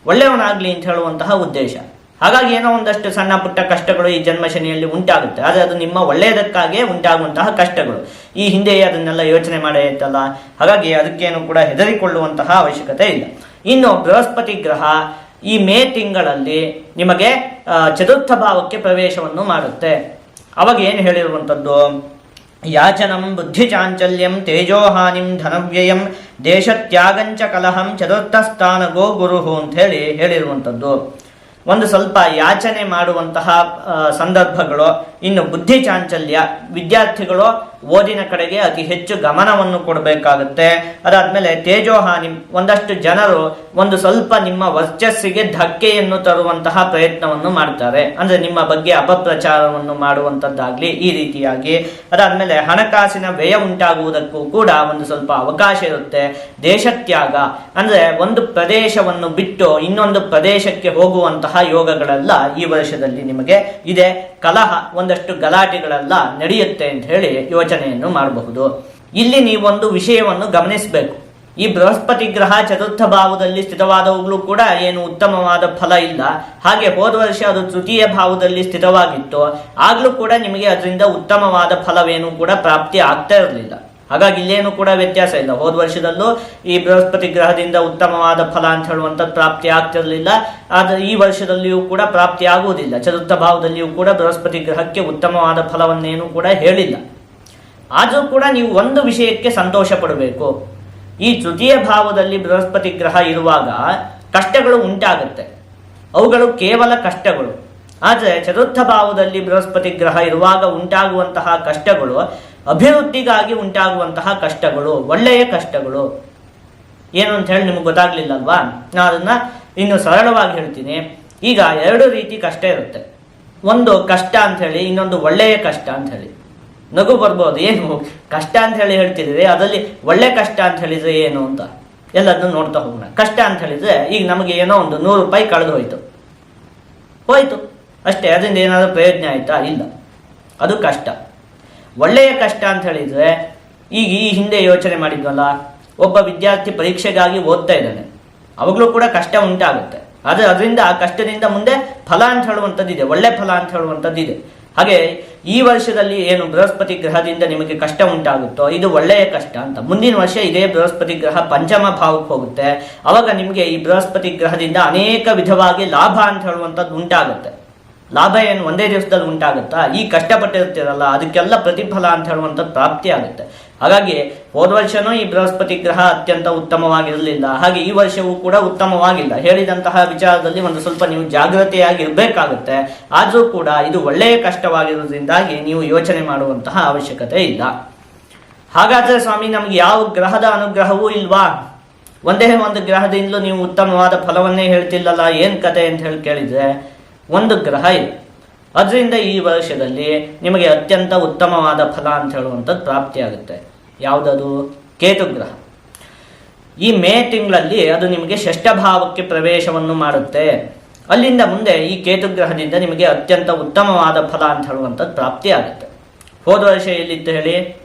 ಒಳ್ಳೆಯವನಾಗ್ಲಿ ಅಂತ ಹೇಳುವಂತಹ ಉದ್ದೇಶ. ಹಾಗಾಗಿ ಏನೋ ಒಂದಷ್ಟು ಸಣ್ಣ ಪುಟ್ಟ ಕಷ್ಟಗಳು ಈ ಜನ್ಮ ಶನಿಯಲ್ಲಿ ಉಂಟಾಗುತ್ತೆ. ಆದರೆ ಅದು ನಿಮ್ಮ ಒಳ್ಳೆಯದಕ್ಕಾಗಿಯೇ ಉಂಟಾಗುವಂತಹ ಕಷ್ಟಗಳು. ಈ ಹಿಂದೆಯೇ ಅದನ್ನೆಲ್ಲ ಯೋಚನೆ ಮಾಡೈತಲ್ಲ, ಹಾಗಾಗಿ ಅದಕ್ಕೇನು ಕೂಡ ಹೆದರಿಕೊಳ್ಳುವಂತಹ ಅವಶ್ಯಕತೆ ಇಲ್ಲ. ಇನ್ನು ಬೃಹಸ್ಪತಿ ಗ್ರಹ ಈ ಮೇ ತಿಂಗಳಲ್ಲಿ ನಿಮಗೆ ಚತುರ್ಥ ಭಾವಕ್ಕೆ ಪ್ರವೇಶವನ್ನು ಮಾಡುತ್ತೆ. ಅವಾಗ ಏನು ಹೇಳಿರುವಂಥದ್ದು, ಯಾಚನಂ ಬುದ್ಧಿ ಚಾಂಚಲ್ಯಂ ತೇಜೋಹಾನಿಂ ಧನವ್ಯಯಂ ದೇಶತ್ಯಾಗಂಚ ಕಲಹಂ ಚತುರ್ಥ ಸ್ಥಾನ ಗೋ ಗುರುಹು ಅಂತ ಹೇಳಿರುವಂಥದ್ದು. ಒಂದು ಸ್ವಲ್ಪ ಯಾಚನೆ ಮಾಡುವಂತಹ ಸಂದರ್ಭಗಳು, ಇನ್ನು ಬುದ್ಧಿ ಚಾಂಚಲ್ಯ, ವಿದ್ಯಾರ್ಥಿಗಳು ಓದಿನ ಕಡೆಗೆ ಅತಿ ಹೆಚ್ಚು ಗಮನವನ್ನು ಕೊಡಬೇಕಾಗುತ್ತೆ. ಅದಾದ್ಮೇಲೆ ತೇಜೋಹಾನಿ, ಒಂದಷ್ಟು ಜನರು ಒಂದು ಸ್ವಲ್ಪ ನಿಮ್ಮ ವರ್ಚಸ್ಸಿಗೆ ಧಕ್ಕೆಯನ್ನು ತರುವಂತಹ ಪ್ರಯತ್ನವನ್ನು ಮಾಡ್ತಾರೆ. ಅಂದ್ರೆ ನಿಮ್ಮ ಬಗ್ಗೆ ಅಪಪ್ರಚಾರವನ್ನು ಮಾಡುವಂಥದ್ದಾಗ್ಲಿ ಈ ರೀತಿಯಾಗಿ. ಅದಾದ್ಮೇಲೆ ಹಣಕಾಸಿನ ವ್ಯಯ ಉಂಟಾಗುವುದಕ್ಕೂ ಕೂಡ ಒಂದು ಸ್ವಲ್ಪ ಅವಕಾಶ ಇರುತ್ತೆ. ದೇಶತ್ಯಾಗ, ಅಂದ್ರೆ ಒಂದು ಪ್ರದೇಶವನ್ನು ಬಿಟ್ಟು ಇನ್ನೊಂದು ಪ್ರದೇಶಕ್ಕೆ ಹೋಗುವಂತಹ ಯೋಗಗಳೆಲ್ಲ ಈ ವರ್ಷದಲ್ಲಿ ನಿಮಗೆ ಇದೆ. ಕಲಹ, ಒಂದಷ್ಟು ಗಲಾಟೆಗಳೆಲ್ಲ ನಡೆಯುತ್ತೆ ಅಂತ ಹೇಳಿ ಯೋಚನೆಯನ್ನು ಮಾಡಬಹುದು. ಇಲ್ಲಿ ನೀವೊಂದು ವಿಷಯವನ್ನು ಗಮನಿಸಬೇಕು. ಈ ಬೃಹಸ್ಪತಿ ಗ್ರಹ ಚತುರ್ಥ ಭಾವದಲ್ಲಿ ಸ್ಥಿತವಾದವುಗಳು ಕೂಡ ಏನು ಉತ್ತಮವಾದ ಫಲ ಇಲ್ಲ. ಹಾಗೆ ಹೋದ ವರ್ಷ ಅದು ತೃತೀಯ ಭಾವದಲ್ಲಿ ಸ್ಥಿತವಾಗಿತ್ತು, ಆಗ್ಲೂ ಕೂಡ ನಿಮಗೆ ಅದರಿಂದ ಉತ್ತಮವಾದ ಫಲವೇನು ಕೂಡ ಪ್ರಾಪ್ತಿ ಆಗ್ತಾ ಇರಲಿಲ್ಲ. ಹಾಗಾಗಿ ಇಲ್ಲೇನು ಕೂಡ ವ್ಯತ್ಯಾಸ ಇಲ್ಲ. ಹೋದ ವರ್ಷದಲ್ಲೂ ಈ ಬೃಹಸ್ಪತಿ ಗ್ರಹದಿಂದ ಉತ್ತಮವಾದ ಫಲ ಅಂತ ಹೇಳುವಂಥದ್ದು ಪ್ರಾಪ್ತಿ ಆಗ್ತಿರಲಿಲ್ಲ. ಆದರೆ ಈ ವರ್ಷದಲ್ಲಿಯೂ ಕೂಡ ಪ್ರಾಪ್ತಿ ಆಗುವುದಿಲ್ಲ. ಚತುರ್ಥ ಭಾವದಲ್ಲಿಯೂ ಕೂಡ ಬೃಹಸ್ಪತಿ ಗ್ರಹಕ್ಕೆ ಉತ್ತಮವಾದ ಫಲವನ್ನೇನು ಕೂಡ ಹೇಳಿಲ್ಲ. ಆದರೂ ಕೂಡ ನೀವು ಒಂದು ವಿಷಯಕ್ಕೆ ಸಂತೋಷ ಪಡಬೇಕು. ಈ ತೃತೀಯ ಭಾವದಲ್ಲಿ ಬೃಹಸ್ಪತಿ ಗ್ರಹ ಇರುವಾಗ ಕಷ್ಟಗಳು ಉಂಟಾಗುತ್ತೆ, ಅವುಗಳು ಕೇವಲ ಕಷ್ಟಗಳು. ಆದರೆ ಚತುರ್ಥ ಭಾವದಲ್ಲಿ ಬೃಹಸ್ಪತಿ ಗ್ರಹ ಇರುವಾಗ ಉಂಟಾಗುವಂತಹ ಕಷ್ಟಗಳು ಅಭಿವೃದ್ಧಿಗಾಗಿ ಉಂಟಾಗುವಂತಹ ಕಷ್ಟಗಳು, ಒಳ್ಳೆಯ ಕಷ್ಟಗಳು. ಏನು ಅಂತ ಹೇಳಿ ನಿಮಗೆ ಗೊತ್ತಾಗ್ಲಿಲ್ಲ ಅಲ್ವಾ? ನಾನು ಅದನ್ನ ಇನ್ನು ಸರಳವಾಗಿ ಹೇಳ್ತೀನಿ. ಈಗ 2 ರೀತಿ ಕಷ್ಟ ಇರುತ್ತೆ. ಒಂದು ಕಷ್ಟ ಅಂತ ಹೇಳಿ, ಇನ್ನೊಂದು ಒಳ್ಳೆಯ ಕಷ್ಟ ಅಂತ ಹೇಳಿ. ನಗು ಬರ್ಬೋದು, ಏನು ಕಷ್ಟ ಅಂತ ಹೇಳಿ ಹೇಳ್ತಿದ್ದೀರಿ, ಅದರಲ್ಲಿ ಒಳ್ಳೆ ಕಷ್ಟ ಅಂತ ಹೇಳಿದ್ರೆ ಏನು ಅಂತ ಎಲ್ಲದನ್ನು ನೋಡ್ತಾ ಹೋಗೋಣ. ಕಷ್ಟ ಅಂತ ಹೇಳಿದ್ರೆ ಈಗ ನಮಗೆ ಏನೋ ಒಂದು 100 ರೂಪಾಯಿ ಕಳೆದು ಹೋಯ್ತು ಅಷ್ಟೇ, ಅದರಿಂದ ಏನಾದರೂ ಪ್ರಯೋಜನ ಆಯ್ತಾ? ಇಲ್ಲ, ಅದು ಕಷ್ಟ. ಒಳ್ಳೆಯ ಕಷ್ಟ ಅಂತ ಹೇಳಿದ್ರೆ ಈಗ ಈ ಹಿಂದೆ ಯೋಚನೆ ಮಾಡಿದ್ವಲ್ಲ, ಒಬ್ಬ ವಿದ್ಯಾರ್ಥಿ ಪರೀಕ್ಷೆಗಾಗಿ ಓದ್ತಾ ಇದ್ದಾನೆ, ಅವಾಗಲೂ ಕೂಡ ಕಷ್ಟ ಉಂಟಾಗುತ್ತೆ. ಆದರೆ ಅದರಿಂದ ಆ ಕಷ್ಟದಿಂದ ಮುಂದೆ ಫಲ ಅಂತ ಹೇಳುವಂಥದ್ದಿದೆ, ಒಳ್ಳೆ ಫಲ ಅಂತ ಹೇಳುವಂಥದ್ದಿದೆ. ಹಾಗೆ ಈ ವರ್ಷದಲ್ಲಿ ಏನು ಬೃಹಸ್ಪತಿ ಗ್ರಹದಿಂದ ನಿಮಗೆ ಕಷ್ಟ ಉಂಟಾಗುತ್ತೋ ಇದು ಒಳ್ಳೆಯ ಕಷ್ಟ ಅಂತ. ಮುಂದಿನ ವರ್ಷ ಇದೇ ಬೃಹಸ್ಪತಿ ಗ್ರಹ ಪಂಚಮ ಭಾವಕ್ಕೆ ಹೋಗುತ್ತೆ, ಅವಾಗ ನಿಮಗೆ ಈ ಬೃಹಸ್ಪತಿ ಗ್ರಹದಿಂದ ಅನೇಕ ವಿಧವಾಗಿ ಲಾಭ ಅಂತ ಹೇಳುವಂಥದ್ದು ಉಂಟಾಗುತ್ತೆ. ಲಾಭ ಏನು ಒಂದೇ ದಿವಸದಲ್ಲಿ ಉಂಟಾಗುತ್ತಾ? ಈ ಕಷ್ಟಪಟ್ಟಿರ್ತೀರಲ್ಲ ಅದಕ್ಕೆಲ್ಲ ಪ್ರತಿಫಲ ಅಂತ ಹೇಳುವಂಥದ್ದು ಪ್ರಾಪ್ತಿ ಆಗುತ್ತೆ. ಹಾಗಾಗಿ ಹೋದ ವರ್ಷನೂ ಈ ಬೃಹಸ್ಪತಿ ಗ್ರಹ ಅತ್ಯಂತ ಉತ್ತಮವಾಗಿರಲಿಲ್ಲ, ಹಾಗೆ ಈ ವರ್ಷವೂ ಕೂಡ ಉತ್ತಮವಾಗಿಲ್ಲ. ಹೇಳಿದಂತಹ ವಿಚಾರದಲ್ಲಿ ಒಂದು ಸ್ವಲ್ಪ ನೀವು ಜಾಗೃತೆಯಾಗಿರ್ಬೇಕಾಗುತ್ತೆ. ಆದರೂ ಕೂಡ ಇದು ಒಳ್ಳೆಯ ಕಷ್ಟವಾಗಿರೋದ್ರಿಂದಾಗಿ ನೀವು ಯೋಚನೆ ಮಾಡುವಂತಹ ಅವಶ್ಯಕತೆ ಇಲ್ಲ. ಹಾಗಾದ್ರೆ ಸ್ವಾಮಿ ನಮ್ಗೆ ಯಾವ ಗ್ರಹದ ಅನುಗ್ರಹವೂ ಇಲ್ವಾ? ಒಂದೇ ಒಂದು ಗ್ರಹದಿಂದಲೂ ನೀವು ಉತ್ತಮವಾದ ಫಲವನ್ನೇ ಹೇಳ್ತಿಲ್ಲಲ್ಲ, ಏನ್ ಕತೆ ಅಂತ ಹೇಳಿ ಕೇಳಿದ್ರೆ ಒಂದು ಗ್ರಹ ಇದೆ, ಅದರಿಂದ ಈ ವರ್ಷದಲ್ಲಿ ನಿಮಗೆ ಅತ್ಯಂತ ಉತ್ತಮವಾದ ಫಲ ಅಂತ ಹೇಳುವಂಥದ್ದು ಪ್ರಾಪ್ತಿಯಾಗುತ್ತೆ. ಯಾವುದದು? ಕೇತು ಗ್ರಹ. ಈ ಮೇ ತಿಂಗಳಲ್ಲಿ ಅದು ನಿಮಗೆ ಷಷ್ಠ ಭಾವಕ್ಕೆ ಪ್ರವೇಶವನ್ನು ಮಾಡುತ್ತೆ. ಅಲ್ಲಿಂದ ಮುಂದೆ ಈ ಕೇತು ಗ್ರಹದಿಂದ ನಿಮಗೆ ಅತ್ಯಂತ ಉತ್ತಮವಾದ ಫಲ ಅಂತ ಹೇಳುವಂಥದ್ದು ಪ್ರಾಪ್ತಿಯಾಗುತ್ತೆ. ಹೋದ ವರ್ಷ ಎಲ್ಲಿತ್ತು ಹೇಳಿ?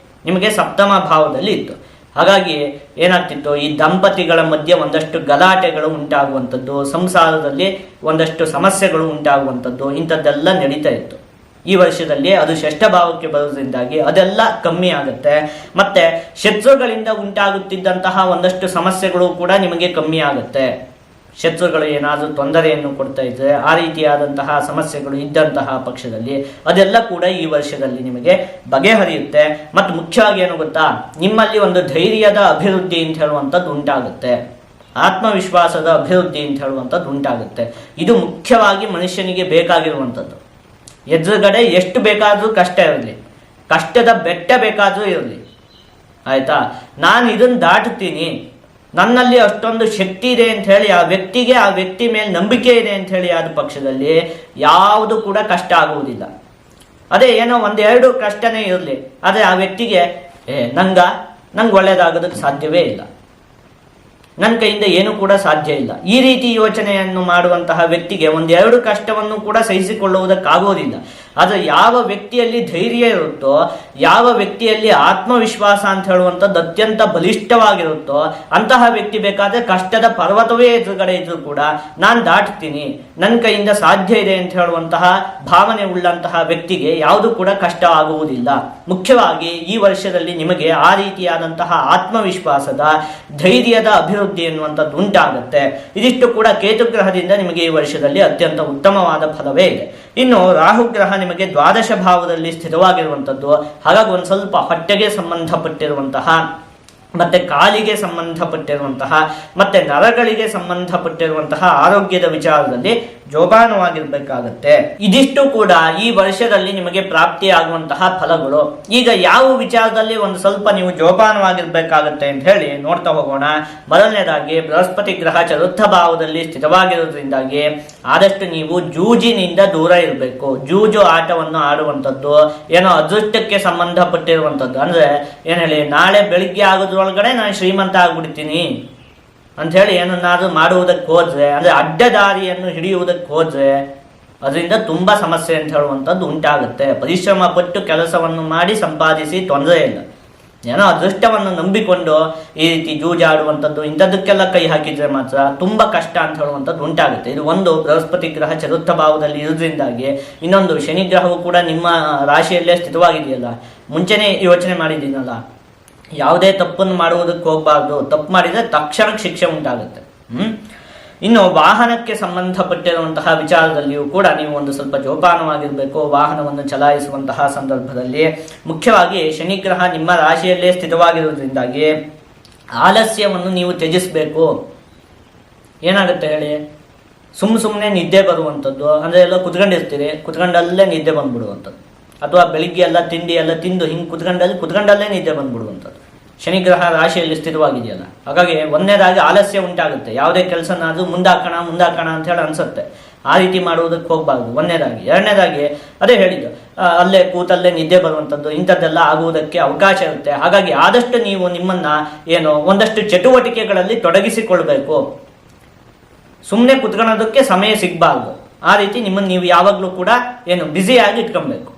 ನಿಮಗೆ ಸಪ್ತಮ ಭಾವದಲ್ಲಿ ಇತ್ತು. ಹಾಗಾಗಿ ಏನಾಗ್ತಿತ್ತು, ಈ ದಂಪತಿಗಳ ಮಧ್ಯೆ ಒಂದಷ್ಟು ಗಲಾಟೆಗಳು ಉಂಟಾಗುವಂಥದ್ದು, ಸಂಸಾರದಲ್ಲಿ ಒಂದಷ್ಟು ಸಮಸ್ಯೆಗಳು ಉಂಟಾಗುವಂಥದ್ದು, ಇಂಥದ್ದೆಲ್ಲ ನಡೀತಾ ಇತ್ತು. ಈ ವರ್ಷದಲ್ಲಿ ಅದು ಷಷ್ಠ ಭಾವಕ್ಕೆ ಬರೋದ್ರಿಂದಾಗಿ ಅದೆಲ್ಲ ಕಮ್ಮಿ ಆಗುತ್ತೆ. ಮತ್ತೆ ಶತ್ರುಗಳಿಂದ ಉಂಟಾಗುತ್ತಿದ್ದಂತಹ ಒಂದಷ್ಟು ಸಮಸ್ಯೆಗಳು ಕೂಡ ನಿಮಗೆ ಕಮ್ಮಿ ಆಗುತ್ತೆ. ಶತ್ರುಗಳು ಏನಾದರೂ ತೊಂದರೆಯನ್ನು ಕೊಡ್ತಾ ಇದ್ರೆ, ಆ ರೀತಿಯಾದಂತಹ ಸಮಸ್ಯೆಗಳು ಇದ್ದಂತಹ ಪಕ್ಷದಲ್ಲಿ ಅದೆಲ್ಲ ಕೂಡ ಈ ವರ್ಷದಲ್ಲಿ ನಿಮಗೆ ಬಗೆಹರಿಯುತ್ತೆ. ಮತ್ತು ಮುಖ್ಯವಾಗಿ ಏನು ಗೊತ್ತಾ, ನಿಮ್ಮಲ್ಲಿ ಒಂದು ಧೈರ್ಯದ ಅಭಿವೃದ್ಧಿ ಅಂತ ಹೇಳುವಂಥದ್ದು ಉಂಟಾಗುತ್ತೆ, ಆತ್ಮವಿಶ್ವಾಸದ ಅಭಿವೃದ್ಧಿ ಅಂತ ಹೇಳುವಂಥದ್ದು ಉಂಟಾಗುತ್ತೆ. ಇದು ಮುಖ್ಯವಾಗಿ ಮನುಷ್ಯನಿಗೆ ಬೇಕಾಗಿರುವಂಥದ್ದು. ಎದುರುಗಡೆ ಎಷ್ಟು ಬೇಕಾದರೂ ಕಷ್ಟ ಇರಲಿ, ಕಷ್ಟದ ಬೆಟ್ಟ ಬೇಕಾದರೂ ಇರಲಿ, ಆಯ್ತಾ, ನಾನು ಇದನ್ನು ದಾಟುತ್ತೀನಿ, ನನ್ನಲ್ಲಿ ಅಷ್ಟೊಂದು ಶಕ್ತಿ ಇದೆ ಅಂತ ಹೇಳಿ ಆ ವ್ಯಕ್ತಿ ಮೇಲೆ ನಂಬಿಕೆ ಇದೆ ಅಂತ ಹೇಳಿ ಆದ ಪಕ್ಷದಲ್ಲಿ ಯಾವುದು ಕೂಡ ಕಷ್ಟ ಆಗುವುದಿಲ್ಲ. ಅದೇ ಏನೋ ಒಂದೆರಡು ಕಷ್ಟನೇ ಇರಲಿ, ಆದರೆ ಆ ವ್ಯಕ್ತಿಗೆ ನಂಗೆ ಒಳ್ಳೇದಾಗೋದಕ್ಕೆ ಸಾಧ್ಯವೇ ಇಲ್ಲ, ನನ್ನ ಕೈಯಿಂದ ಏನು ಕೂಡ ಸಾಧ್ಯ ಇಲ್ಲ, ಈ ರೀತಿ ಯೋಚನೆಯನ್ನು ಮಾಡುವಂತಹ ವ್ಯಕ್ತಿಗೆ ಒಂದೆರಡು ಕಷ್ಟವನ್ನು ಕೂಡ ಸಹಿಸಿಕೊಳ್ಳುವುದಕ್ಕಾಗೋದಿಲ್ಲ. ಆದರೆ ಯಾವ ವ್ಯಕ್ತಿಯಲ್ಲಿ ಧೈರ್ಯ ಇರುತ್ತೋ, ಯಾವ ವ್ಯಕ್ತಿಯಲ್ಲಿ ಆತ್ಮವಿಶ್ವಾಸ ಅಂತ ಹೇಳುವಂಥದ್ದು ಅತ್ಯಂತ ಬಲಿಷ್ಠವಾಗಿರುತ್ತೋ ಅಂತಹ ವ್ಯಕ್ತಿ ಬೇಕಾದರೆ ಕಷ್ಟದ ಪರ್ವತವೇ ಎದುರುಗಡೆ ಇದ್ರೂ ಕೂಡ ನಾನು ದಾಟ್ತೀನಿ, ನನ್ನ ಕೈಯಿಂದ ಸಾಧ್ಯ ಇದೆ ಅಂತ ಹೇಳುವಂತಹ ಭಾವನೆ ಉಳ್ಳಂತಹ ವ್ಯಕ್ತಿಗೆ ಯಾವುದು ಕೂಡ ಕಷ್ಟ ಆಗುವುದಿಲ್ಲ. ಮುಖ್ಯವಾಗಿ ಈ ವರ್ಷದಲ್ಲಿ ನಿಮಗೆ ಆ ರೀತಿಯಾದಂತಹ ಆತ್ಮವಿಶ್ವಾಸದ ಧೈರ್ಯದ ಅಭಿವೃದ್ಧಿ ಎನ್ನುವಂಥದ್ದು ಉಂಟಾಗುತ್ತೆ. ಇದಿಷ್ಟು ಕೂಡ ಕೇತುಗ್ರಹದಿಂದ ನಿಮಗೆ ಈ ವರ್ಷದಲ್ಲಿ ಅತ್ಯಂತ ಉತ್ತಮವಾದ ಫಲವೇ ಇದೆ. ಇನ್ನು ರಾಹುಗ್ರಹ ನಿಮಗೆ ದ್ವಾದಶ ಭಾವದಲ್ಲಿ ಸ್ಥಿತವಾಗಿರುವಂಥದ್ದು, ಹಾಗಾಗಿ ಒಂದು ಸ್ವಲ್ಪ ಹೊಟ್ಟೆಗೆ ಸಂಬಂಧಪಟ್ಟಿರುವಂತಹ, ಮತ್ತೆ ಕಾಲಿಗೆ ಸಂಬಂಧಪಟ್ಟಿರುವಂತಹ, ಮತ್ತೆ ನರಗಳಿಗೆ ಸಂಬಂಧಪಟ್ಟಿರುವಂತಹ ಆರೋಗ್ಯದ ವಿಚಾರದಲ್ಲಿ ಜೋಪಾನವಾಗಿರ್ಬೇಕಾಗತ್ತೆ. ಇದಿಷ್ಟು ಕೂಡ ಈ ವರ್ಷದಲ್ಲಿ ನಿಮಗೆ ಪ್ರಾಪ್ತಿಯಾಗುವಂತಹ ಫಲಗಳು. ಈಗ ಯಾವ ವಿಚಾರದಲ್ಲಿ ಒಂದು ಸ್ವಲ್ಪ ನೀವು ಜೋಪಾನವಾಗಿರ್ಬೇಕಾಗತ್ತೆ ಅಂತ ಹೇಳಿ ನೋಡ್ತಾ ಹೋಗೋಣ. ಮೊದಲನೇದಾಗಿ ಬೃಹಸ್ಪತಿ ಗ್ರಹ ಚತುರ್ಥ ಭಾವದಲ್ಲಿ ಸ್ಥಿತವಾಗಿರೋದ್ರಿಂದಾಗಿ ಆದಷ್ಟು ನೀವು ಜೂಜಿನಿಂದ ದೂರ ಇರಬೇಕು. ಜೂಜು ಆಟವನ್ನು ಆಡುವಂಥದ್ದು ಏನೋ ಅದೃಷ್ಟಕ್ಕೆ ಸಂಬಂಧಪಟ್ಟಿರುವಂಥದ್ದು, ಅಂದ್ರೆ ಏನ್ ಹೇಳಿ, ನಾಳೆ ಬೆಳಿಗ್ಗೆ ಆಗೋದ್ರೊಳಗಡೆ ನಾನು ಶ್ರೀಮಂತ ಆಗ್ಬಿಡ್ತೀನಿ ಅಂಥೇಳಿ ಏನನ್ನಾದ್ರೂ ಮಾಡುವುದಕ್ಕೆ ಹೋದ್ರೆ, ಅಂದರೆ ಅಡ್ಡದಾರಿಯನ್ನು ಹಿಡಿಯುವುದಕ್ಕೆ ಹೋದ್ರೆ ಅದರಿಂದ ತುಂಬ ಸಮಸ್ಯೆ ಅಂತ ಹೇಳುವಂಥದ್ದು ಉಂಟಾಗುತ್ತೆ. ಪರಿಶ್ರಮ ಪಟ್ಟು ಕೆಲಸವನ್ನು ಮಾಡಿ ಸಂಪಾದಿಸಿ ತೊಂದರೆ ಇಲ್ಲ, ಏನೋ ಅದೃಷ್ಟವನ್ನು ನಂಬಿಕೊಂಡು ಈ ರೀತಿ ಜೂಜಾಡುವಂಥದ್ದು ಇಂಥದ್ದಕ್ಕೆಲ್ಲ ಕೈ ಹಾಕಿದ್ರೆ ಮಾತ್ರ ತುಂಬ ಕಷ್ಟ ಅಂತ ಹೇಳುವಂಥದ್ದು ಉಂಟಾಗುತ್ತೆ. ಇದು ಒಂದು ಬೃಹಸ್ಪತಿ ಗ್ರಹ ಚತುರ್ಥ ಭಾವದಲ್ಲಿ ಇರೋದ್ರಿಂದಾಗಿ. ಇನ್ನೊಂದು ಶನಿ ಗ್ರಹವು ಕೂಡ ನಿಮ್ಮ ರಾಶಿಯಲ್ಲೇ ಸ್ಥಿತವಾಗಿದೆಯಲ್ಲ, ಮುಂಚೆನೇ ಯೋಚನೆ ಮಾಡಿದ್ದೀನಲ್ಲ, ಯಾವುದೇ ತಪ್ಪನ್ನು ಮಾಡುವುದಕ್ಕೆ ಹೋಗಬಾರ್ದು, ತಪ್ಪು ಮಾಡಿದರೆ ತಕ್ಷಣಕ್ಕೆ ಶಿಕ್ಷೆ ಉಂಟಾಗುತ್ತೆ. ಇನ್ನು ವಾಹನಕ್ಕೆ ಸಂಬಂಧಪಟ್ಟಿರುವಂತಹ ವಿಚಾರದಲ್ಲಿಯೂ ಕೂಡ ನೀವು ಒಂದು ಸ್ವಲ್ಪ ಜೋಪಾನವಾಗಿರಬೇಕು. ವಾಹನವನ್ನು ಚಲಾಯಿಸುವಂತಹ ಸಂದರ್ಭದಲ್ಲಿ ಮುಖ್ಯವಾಗಿ ಶನಿಗ್ರಹ ನಿಮ್ಮ ರಾಶಿಯಲ್ಲೇ ಸ್ಥಿತವಾಗಿರುವುದರಿಂದಾಗಿ ಆಲಸ್ಯವನ್ನು ನೀವು ತ್ಯಜಿಸಬೇಕು. ಏನಾಗುತ್ತೆ ಹೇಳಿ, ಸುಮ್ಮನೆ ನಿದ್ದೆ ಬರುವಂಥದ್ದು, ಅಂದರೆ ಎಲ್ಲ ಕುತ್ಕೊಂಡಿರ್ತೀರಿ, ಕುತ್ಕೊಂಡಲ್ಲೇ ನಿದ್ದೆ ಬಂದ್ಬಿಡುವಂಥದ್ದು, ಅಥವಾ ಬೆಳಿಗ್ಗೆ ಎಲ್ಲ ತಿಂಡಿ ಎಲ್ಲ ತಿಂದು ಹಿಂಗೆ ಕುತ್ಕೊಂಡಲ್ಲೇ ನಿದ್ದೆ ಬಂದ್ಬಿಡುವಂಥದ್ದು. ಶನಿಗ್ರಹ ರಾಶಿಯಲ್ಲಿ ಸ್ಥಿತವಾಗಿದೆಯಲ್ಲ, ಹಾಗಾಗಿ ಒಂದನೇದಾಗಿ ಆಲಸ್ಯ ಉಂಟಾಗುತ್ತೆ. ಯಾವುದೇ ಕೆಲಸನಾದ್ರೂ ಮುಂದಾಕೋಣ ಅಂತ ಹೇಳಿ ಅನ್ಸುತ್ತೆ, ಆ ರೀತಿ ಮಾಡುವುದಕ್ಕೆ ಹೋಗಬಾರ್ದು ಒಂದನೇದಾಗಿ. ಎರಡನೇದಾಗಿ ಅದೇ ಹೇಳಿದ್ದು, ಅಲ್ಲೇ ಕೂತಲ್ಲೇ ನಿದ್ದೆ ಬರುವಂಥದ್ದು ಇಂಥದ್ದೆಲ್ಲ ಆಗುವುದಕ್ಕೆ ಅವಕಾಶ ಇರುತ್ತೆ. ಹಾಗಾಗಿ ಆದಷ್ಟು ನೀವು ನಿಮ್ಮನ್ನ ಒಂದಷ್ಟು ಚಟುವಟಿಕೆಗಳಲ್ಲಿ ತೊಡಗಿಸಿಕೊಳ್ಬೇಕು. ಸುಮ್ಮನೆ ಕುತ್ಕೊಳ್ಳೋದಕ್ಕೆ ಸಮಯ ಸಿಗಬಾರ್ದು. ಆ ರೀತಿ ನಿಮ್ಮನ್ನು ನೀವು ಯಾವಾಗಲೂ ಕೂಡ ಬ್ಯುಸಿಯಾಗಿ ಇಟ್ಕೊಬೇಕು,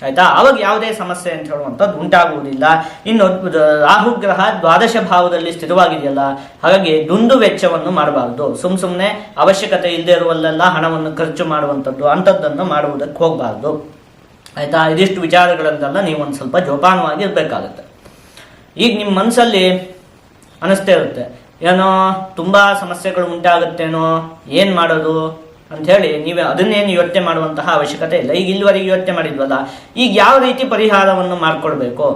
ಆಯ್ತಾ? ಆವಾಗ ಯಾವುದೇ ಸಮಸ್ಯೆ ಅಂತ ಹೇಳುವಂಥದ್ದು ಉಂಟಾಗುವುದಿಲ್ಲ. ಇನ್ನು ರಾಹು ಗ್ರಹ ದ್ವಾದಶ ಭಾವದಲ್ಲಿ ಸ್ಥಿರವಾಗಿದೆಯಲ್ಲ, ಹಾಗಾಗಿ ದುಂದು ವೆಚ್ಚವನ್ನು ಮಾಡಬಾರ್ದು. ಸುಮ್ಮನೆ ಅವಶ್ಯಕತೆ ಇಲ್ಲದೆ ಇರುವಲ್ಲೆಲ್ಲ ಹಣವನ್ನು ಖರ್ಚು ಮಾಡುವಂಥದ್ದು ಅಂಥದ್ದನ್ನು ಮಾಡುವುದಕ್ಕೆ ಹೋಗಬಾರ್ದು, ಆಯ್ತಾ? ಇದಿಷ್ಟು ವಿಚಾರಗಳನ್ನೆಲ್ಲ ನೀವು ಒಂದು ಸ್ವಲ್ಪ ಜೋಪಾನವಾಗಿ ಇರಬೇಕಾಗುತ್ತೆ. ಈಗ ನಿಮ್ಮ ಮನಸ್ಸಲ್ಲಿ ಅನಿಸ್ತೇ ಇರುತ್ತೆ, ತುಂಬ ಸಮಸ್ಯೆಗಳು ಉಂಟಾಗುತ್ತೇನೋ, ಏನು ಮಾಡೋದು ಅಂಥೇಳಿ ನೀವು ಅದನ್ನೇನು ಯೋಚನೆ ಮಾಡುವಂತಹ ಅವಶ್ಯಕತೆ ಇಲ್ಲ. ಈಗ ಇಲ್ಲಿವರೆಗೆ ಯೋಚನೆ ಮಾಡಿದ್ವಲ್ಲ, ಈಗ ಯಾವ ರೀತಿ ಪರಿಹಾರವನ್ನು ಮಾಡಿಕೊಳ್ಬೇಕು,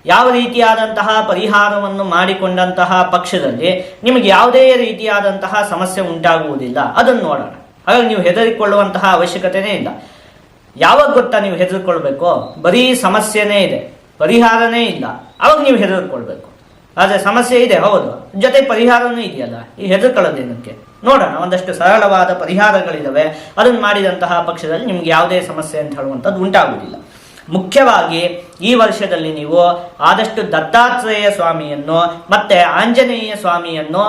ಯಾವ ರೀತಿಯಾದಂತಹ ಪರಿಹಾರವನ್ನು ಮಾಡಿಕೊಂಡಂತಹ ಪಕ್ಷದಲ್ಲಿ ನಿಮಗೆ ಯಾವುದೇ ರೀತಿಯಾದಂತಹ ಸಮಸ್ಯೆ ಉಂಟಾಗುವುದಿಲ್ಲ, ಅದನ್ನು ನೋಡೋಣ. ಹಾಗಾಗಿ ನೀವು ಹೆದರಿಕೊಳ್ಳುವಂತಹ ಅವಶ್ಯಕತೆನೇ ಇಲ್ಲ. ಯಾವಾಗ ಗೊತ್ತಾ ನೀವು ಹೆದರ್ಕೊಳ್ಬೇಕು? ಬರೀ ಸಮಸ್ಯೆನೇ ಇದೆ, ಪರಿಹಾರನೇ ಇಲ್ಲ, ಅವಾಗ ನೀವು ಹೆದರ್ಕೊಳ್ಬೇಕು. ಆದರೆ ಸಮಸ್ಯೆ ಇದೆ, ಹೌದು, ಜೊತೆ ಪರಿಹಾರನೂ ಇದೆಯಲ್ಲ, ಈ ಹೆದರ್ಕೊಳ್ಳೋದೇನಕ್ಕೆ? ನೋಡೋಣ, ಒಂದಷ್ಟು ಸರಳವಾದ ಪರಿಹಾರಗಳಿದ್ದಾವೆ. ಅದನ್ನು ಮಾಡಿದಂತಹ ಪಕ್ಷದಲ್ಲಿ ನಿಮ್ಗೆ ಯಾವುದೇ ಸಮಸ್ಯೆ ಅಂತ ಹೇಳುವಂಥದ್ದು ಉಂಟಾಗುವುದಿಲ್ಲ. ಮುಖ್ಯವಾಗಿ ಈ ವರ್ಷದಲ್ಲಿ ನೀವು ಆದಷ್ಟು ದತ್ತಾತ್ರೇಯ ಸ್ವಾಮಿಯನ್ನು ಮತ್ತೆ ಆಂಜನೇಯ ಸ್ವಾಮಿಯನ್ನು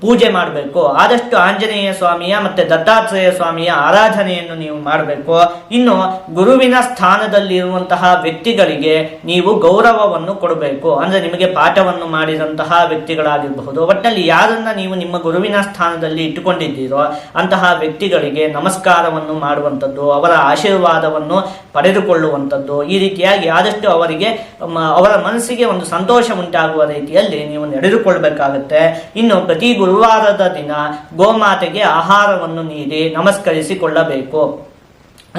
ಪೂಜೆ ಮಾಡಬೇಕು. ಆದಷ್ಟು ಆಂಜನೇಯ ಸ್ವಾಮಿಯ ಮತ್ತೆ ದತ್ತಾತ್ರೇಯ ಸ್ವಾಮಿಯ ಆರಾಧನೆಯನ್ನು ನೀವು ಮಾಡಬೇಕು. ಇನ್ನು ಗುರುವಿನ ಸ್ಥಾನದಲ್ಲಿರುವಂತಹ ವ್ಯಕ್ತಿಗಳಿಗೆ ನೀವು ಗೌರವವನ್ನು ಕೊಡಬೇಕು. ಅಂದ್ರೆ ನಿಮಗೆ ಪಾಠವನ್ನು ಮಾಡಿದಂತಹ ವ್ಯಕ್ತಿಗಳಾಗಿರಬಹುದು, ಒಟ್ಟಿನಲ್ಲಿ ಯಾರನ್ನ ನೀವು ನಿಮ್ಮ ಗುರುವಿನ ಸ್ಥಾನದಲ್ಲಿ ಇಟ್ಟುಕೊಂಡಿದ್ದೀರೋ ಅಂತಹ ವ್ಯಕ್ತಿಗಳಿಗೆ ನಮಸ್ಕಾರವನ್ನು ಮಾಡುವಂಥದ್ದು, ಅವರ ಆಶೀರ್ವಾದವನ್ನು ಪಡೆದುಕೊಳ್ಳುವಂಥದ್ದು, ಈ ರೀತಿಯಾಗಿ ಆದಷ್ಟು ಅವರಿಗೆ ಅವರ ಮನಸ್ಸಿಗೆ ಒಂದು ಸಂತೋಷ ಉಂಟಾಗುವ ರೀತಿಯಲ್ಲಿ ನೀವು ನಡೆದುಕೊಳ್ಬೇಕಾಗುತ್ತೆ. ಇನ್ನು ಪ್ರತಿ ಗುರುವಾರದ ದಿನ ಗೋಮಾತೆಗೆ ಆಹಾರವನ್ನು ನೀಡಿ ನಮಸ್ಕರಿಸಿಕೊಳ್ಳಬೇಕು.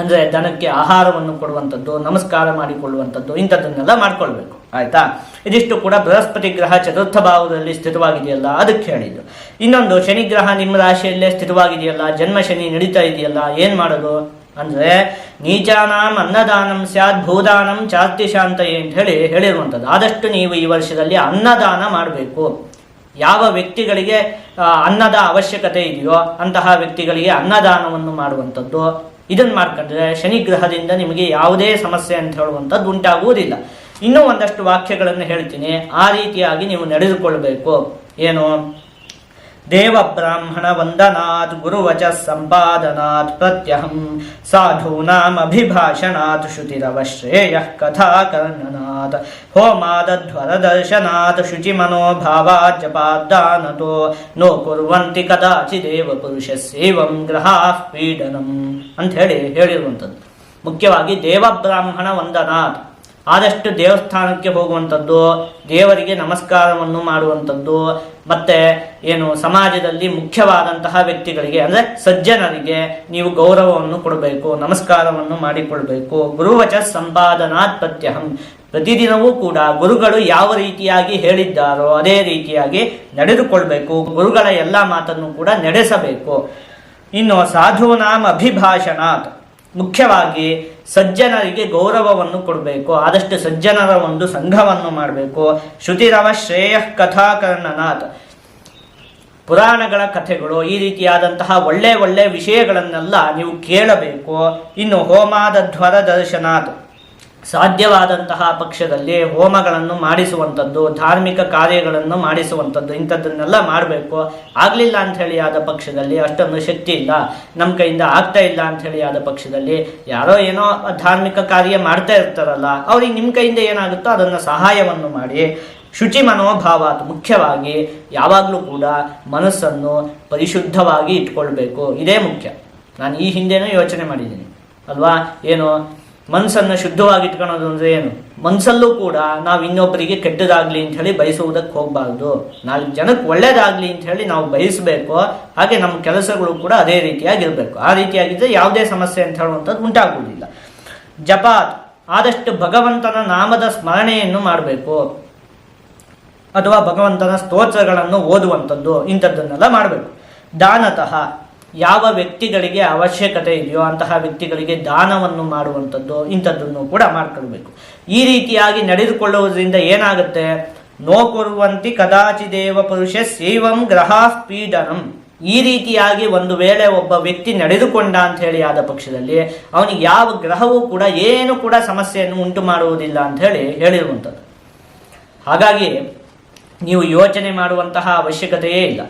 ಅಂದ್ರೆ ದನಕ್ಕೆ ಆಹಾರವನ್ನು ಕೊಡುವಂಥದ್ದು, ನಮಸ್ಕಾರ ಮಾಡಿಕೊಳ್ಳುವಂಥದ್ದು, ಇಂಥದ್ದನ್ನೆಲ್ಲ ಮಾಡ್ಕೊಳ್ಬೇಕು, ಆಯ್ತಾ? ಇದಿಷ್ಟು ಕೂಡ ಬೃಹಸ್ಪತಿ ಗ್ರಹ ಚತುರ್ಥ ಭಾವದಲ್ಲಿ ಸ್ಥಿತವಾಗಿದೆಯಲ್ಲ ಅದಕ್ಕೆ ಹೇಳಿದ್ದು. ಇನ್ನೊಂದು, ಶನಿ ಗ್ರಹ ನಿಮ್ಮ ರಾಶಿಯಲ್ಲೇ ಸ್ಥಿತವಾಗಿದೆಯಲ್ಲ, ಜನ್ಮ ಶನಿ ನಡೀತಾ ಇದೆಯಲ್ಲ, ಏನ್ ಮಾಡೋದು ಅಂದ್ರೆ ನೀಚಾನಾಂ ಅನ್ನದಾನಂ ಸ್ಯಾತ್ ಭೂದಾನಂ ಚಾರ್ತಿ ಶಾಂತಯೇ ಅಂತ ಹೇಳಿರುವಂಥದ್ದು. ಆದಷ್ಟು ನೀವು ಈ ವರ್ಷದಲ್ಲಿ ಅನ್ನದಾನ ಮಾಡಬೇಕು. ಯಾವ ವ್ಯಕ್ತಿಗಳಿಗೆ ಅನ್ನದ ಅವಶ್ಯಕತೆ ಇದೆಯೋ ಅಂತಹ ವ್ಯಕ್ತಿಗಳಿಗೆ ಅನ್ನದಾನವನ್ನು ಮಾಡುವಂಥದ್ದು, ಇದನ್ನು ಮಾಡ್ಕೊಂಡ್ರೆ ಶನಿ ಗ್ರಹದಿಂದ ನಿಮಗೆ ಯಾವುದೇ ಸಮಸ್ಯೆ ಅಂತ ಹೇಳುವಂಥದ್ದು ಉಂಟಾಗುವುದಿಲ್ಲ. ಇನ್ನೂ ಒಂದಷ್ಟು ವಾಕ್ಯಗಳನ್ನು ಹೇಳ್ತೀನಿ, ಆ ರೀತಿಯಾಗಿ ನೀವು ನಡೆದುಕೊಳ್ಬೇಕು. ಏನು? ದೇವ ಬ್ರಾಹ್ಮಣ ವಂದನಾತ್ ಗುರುವಚ ಸಂಪಾದನಾತ್ ಪ್ರತ್ಯಹಂ ಸಾಧೂನಾಂ ಅಭಿಭಾಷಣಾತ್ ಶ್ರುತಿರವಶ್ರೇಯ ಕಥಾಕರ್ಣನಾತ್ ಹೋಮಾದಧ್ವರ ದರ್ಶನಾತ್ ಶುಚಿ ಮನೋಭಾವಾತ್ ಜಪಾದ್ದಾನತೋ ನೋ ಕುರ್ವಂತಿ ಕದಾಚಿದೇವ ಪುರುಷಸ್ಯೇವಂ ಗ್ರಹಾಃ ಪೀಡನಂ ಅಂತ ಹೇಳಿರುವಂಥದ್ದು. ಮುಖ್ಯವಾಗಿ ದೇವ ಬ್ರಾಹ್ಮಣ ವಂದನಾತ್, ಆದಷ್ಟು ದೇವಸ್ಥಾನಕ್ಕೆ ಹೋಗುವಂಥದ್ದು, ದೇವರಿಗೆ ನಮಸ್ಕಾರವನ್ನು ಮಾಡುವಂಥದ್ದು, ಮತ್ತೆ ಸಮಾಜದಲ್ಲಿ ಮುಖ್ಯವಾದಂತಹ ವ್ಯಕ್ತಿಗಳಿಗೆ ಅಂದ್ರೆ ಸಜ್ಜನರಿಗೆ ನೀವು ಗೌರವವನ್ನು ಕೊಡಬೇಕು, ನಮಸ್ಕಾರವನ್ನು ಮಾಡಿಕೊಳ್ಬೇಕು. ಗುರುವಚ ಸಂಪಾದನಾತ್ ಪ್ರತ್ಯಹಂ, ಪ್ರತಿದಿನವೂ ಕೂಡ ಗುರುಗಳು ಯಾವ ರೀತಿಯಾಗಿ ಹೇಳಿದ್ದಾರೋ ಅದೇ ರೀತಿಯಾಗಿ ನಡೆದುಕೊಳ್ಬೇಕು. ಗುರುಗಳ ಎಲ್ಲ ಮಾತನ್ನು ಕೂಡ ನಡೆಸಬೇಕು. ಇನ್ನು ಸಾಧೂನಾಂ ಅಭಿಭಾಷಣಾತ್, ಮುಖ್ಯವಾಗಿ ಸಜ್ಜನರಿಗೆ ಗೌರವವನ್ನು ಕೊಡಬೇಕು. ಆದಷ್ಟು ಸಜ್ಜನರ ಒಂದು ಸಂಘವನ್ನು ಮಾಡಬೇಕು. ಶ್ರುತಿರವ ಶ್ರೇಯ ಕಥಾಕರ್ಣನಾಥ್, ಪುರಾಣಗಳ ಕಥೆಗಳು, ಈ ರೀತಿಯಾದಂತಹ ಒಳ್ಳೆ ವಿಷಯಗಳನ್ನೆಲ್ಲ ನೀವು ಕೇಳಬೇಕು. ಇನ್ನು ಹೋಮಾದಧ್ವರ ದರ್ಶನಾಥ್, ಸಾಧ್ಯವಾದಂತಹ ಪಕ್ಷದಲ್ಲಿ ಹೋಮಗಳನ್ನು ಮಾಡಿಸುವಂಥದ್ದು, ಧಾರ್ಮಿಕ ಕಾರ್ಯಗಳನ್ನು ಮಾಡಿಸುವಂಥದ್ದು, ಇಂಥದ್ದನ್ನೆಲ್ಲ ಮಾಡಬೇಕು. ಆಗಲಿಲ್ಲ ಅಂಥೇಳಿ ಆದ ಪಕ್ಷದಲ್ಲಿ, ಅಷ್ಟೊಂದು ಶಕ್ತಿ ಇಲ್ಲ, ನಮ್ಮ ಕೈಯಿಂದ ಆಗ್ತಾ ಇಲ್ಲ ಅಂಥೇಳಿ ಆದ ಪಕ್ಷದಲ್ಲಿ, ಯಾರೋ ಏನೋ ಧಾರ್ಮಿಕ ಕಾರ್ಯ ಮಾಡ್ತಾ ಇರ್ತಾರಲ್ಲ, ಅವ್ರಿಗೆ ನಿಮ್ಮ ಕೈಯಿಂದ ಏನಾಗುತ್ತೋ ಅದನ್ನು ಸಹಾಯವನ್ನು ಮಾಡಿ. ಶುಚಿ ಮನೋಭಾವಾತ್, ಮುಖ್ಯವಾಗಿ ಯಾವಾಗಲೂ ಕೂಡ ಮನಸ್ಸನ್ನು ಪರಿಶುದ್ಧವಾಗಿ ಇಟ್ಕೊಳ್ಬೇಕು, ಇದೇ ಮುಖ್ಯ. ನಾನು ಈ ಹಿಂದೆನೂ ಯೋಚನೆ ಮಾಡಿದ್ದೀನಿ ಅಲ್ವಾ, ಮನಸ್ಸನ್ನು ಶುದ್ಧವಾಗಿ ಇಟ್ಕೊಳ್ಳೋದು ಅಂದರೆ ಏನು? ಮನಸ್ಸಲ್ಲೂ ಕೂಡ ನಾವು ಇನ್ನೊಬ್ಬರಿಗೆ ಕೆಟ್ಟದಾಗಲಿ ಅಂತ ಹೇಳಿ ಬಯಸುವುದಕ್ಕೆ ಹೋಗಬಾರ್ದು. 4 ಜನಕ್ಕೆ ಒಳ್ಳೇದಾಗಲಿ ಅಂತ ಹೇಳಿ ನಾವು ಬಯಸಬೇಕು. ಹಾಗೆ ನಮ್ಮ ಕೆಲಸಗಳು ಕೂಡ ಅದೇ ರೀತಿಯಾಗಿರಬೇಕು. ಆ ರೀತಿಯಾಗಿದ್ದರೆ ಯಾವುದೇ ಸಮಸ್ಯೆ ಅಂತ ಹೇಳುವಂಥದ್ದು ಉಂಟಾಗುವುದಿಲ್ಲ. ಜಪಾತ್, ಆದಷ್ಟು ಭಗವಂತನ ನಾಮದ ಸ್ಮರಣೆಯನ್ನು ಮಾಡಬೇಕು, ಅಥವಾ ಭಗವಂತನ ಸ್ತೋತ್ರಗಳನ್ನು ಓದುವಂಥದ್ದು, ಇಂಥದ್ದನ್ನೆಲ್ಲ ಮಾಡಬೇಕು. ದಾನತಃ, ಯಾವ ವ್ಯಕ್ತಿಗಳಿಗೆ ಅವಶ್ಯಕತೆ ಇದೆಯೋ ಅಂತಹ ವ್ಯಕ್ತಿಗಳಿಗೆ ದಾನವನ್ನು ಮಾಡುವಂಥದ್ದು, ಇಂಥದ್ದನ್ನು ಕೂಡ ಮಾಡ್ಕೊಳ್ಬೇಕು. ಈ ರೀತಿಯಾಗಿ ನಡೆದುಕೊಳ್ಳುವುದರಿಂದ ಏನಾಗುತ್ತೆ? ನೋ ಕುರ್ವಂತಿ ಕದಾಚಿದೇವ ಪುರುಷ ಸೇವಂ ಗ್ರಹಾಃ ಪೀಡನಂ. ಈ ರೀತಿಯಾಗಿ ಒಂದು ವೇಳೆ ಒಬ್ಬ ವ್ಯಕ್ತಿ ನಡೆದುಕೊಂಡ ಅಂತ ಹೇಳಿ ಆದ ಪಕ್ಷದಲ್ಲಿ ಅವನಿಗೆ ಯಾವ ಗ್ರಹವೂ ಕೂಡ ಏನು ಕೂಡ ಸಮಸ್ಯೆಯನ್ನು ಉಂಟು ಮಾಡುವುದಿಲ್ಲ ಅಂತ ಹೇಳಿರುವಂಥದ್ದು. ಹಾಗಾಗಿ ನೀವು ಯೋಚನೆ ಮಾಡುವಂತಹ ಅವಶ್ಯಕತೆಯೇ ಇಲ್ಲ.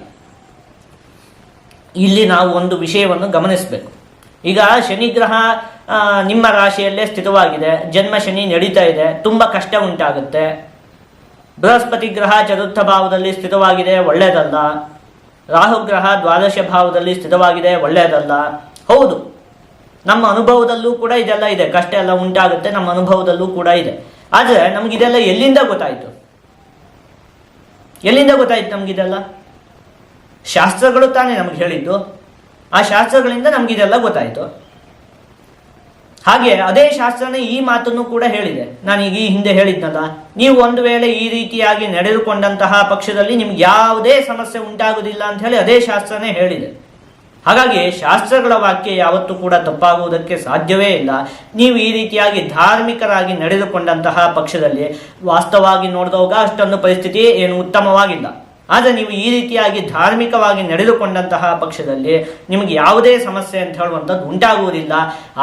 ಇಲ್ಲಿ ನಾವು ಒಂದು ವಿಷಯವನ್ನು ಗಮನಿಸಬೇಕು. ಈಗ ಶನಿಗ್ರಹ ನಿಮ್ಮ ರಾಶಿಯಲ್ಲೇ ಸ್ಥಿತವಾಗಿದೆ, ಜನ್ಮ ಶನಿ ನಡೀತಾ ಇದೆ, ತುಂಬ ಕಷ್ಟ ಉಂಟಾಗುತ್ತೆ. ಬೃಹಸ್ಪತಿ ಗ್ರಹ ಚತುರ್ಥ ಭಾವದಲ್ಲಿ ಸ್ಥಿತವಾಗಿದೆ, ಒಳ್ಳೆಯದಲ್ಲ. ರಾಹುಗ್ರಹ ದ್ವಾದಶ ಭಾವದಲ್ಲಿ ಸ್ಥಿತವಾಗಿದೆ, ಒಳ್ಳೆಯದಲ್ಲ. ಹೌದು, ನಮ್ಮ ಅನುಭವದಲ್ಲೂ ಕೂಡ ಇದೆಲ್ಲ ಇದೆ, ಕಷ್ಟ ಎಲ್ಲ ಉಂಟಾಗುತ್ತೆ, ನಮ್ಮ ಅನುಭವದಲ್ಲೂ ಕೂಡ ಇದೆ. ಆದರೆ ನಮಗಿದೆಲ್ಲ ಎಲ್ಲಿಂದ ಗೊತ್ತಾಯಿತು? ನಮಗಿದೆಲ್ಲ ಶಾಸ್ತ್ರಗಳು ತಾನೇ ನಮಗೆ ಹೇಳಿದ್ದು. ಆ ಶಾಸ್ತ್ರಗಳಿಂದ ನಮಗಿದೆಲ್ಲ ಗೊತ್ತಾಯಿತು. ಹಾಗೆ ಅದೇ ಶಾಸ್ತ್ರನೇ ಈ ಮಾತನ್ನು ಕೂಡ ಹೇಳಿದೆ. ನಾನೀಗ ಈ ಹಿಂದೆ ಹೇಳಿದ್ನಲ್ಲ, ನೀವು ಒಂದು ವೇಳೆ ಈ ರೀತಿಯಾಗಿ ನಡೆದುಕೊಂಡಂತಹ ಪಕ್ಷದಲ್ಲಿ ನಿಮ್ಗೆ ಯಾವುದೇ ಸಮಸ್ಯೆ ಉಂಟಾಗುವುದಿಲ್ಲ ಅಂತ ಹೇಳಿ ಅದೇ ಶಾಸ್ತ್ರನೇ ಹೇಳಿದೆ. ಹಾಗಾಗಿ ಶಾಸ್ತ್ರಗಳ ವಾಕ್ಯ ಯಾವತ್ತೂ ಕೂಡ ತಪ್ಪಾಗುವುದಕ್ಕೆ ಸಾಧ್ಯವೇ ಇಲ್ಲ. ನೀವು ಈ ರೀತಿಯಾಗಿ ಧಾರ್ಮಿಕರಾಗಿ ನಡೆದುಕೊಂಡಂತಹ ಪಕ್ಷದಲ್ಲಿ ವಾಸ್ತವವಾಗಿ ನೋಡಿದಾಗ ಅಷ್ಟೊಂದು ಪರಿಸ್ಥಿತಿ ಏನು ಉತ್ತಮವಾಗಿಲ್ಲ. ಆದರೆ ನೀವು ಈ ರೀತಿಯಾಗಿ ಧಾರ್ಮಿಕವಾಗಿ ನಡೆದುಕೊಂಡಂತಹ ಪಕ್ಷದಲ್ಲಿ ನಿಮಗೆ ಯಾವುದೇ ಸಮಸ್ಯೆ ಅಂತ ಹೇಳುವಂಥದ್ದು ಉಂಟಾಗುವುದಿಲ್ಲ.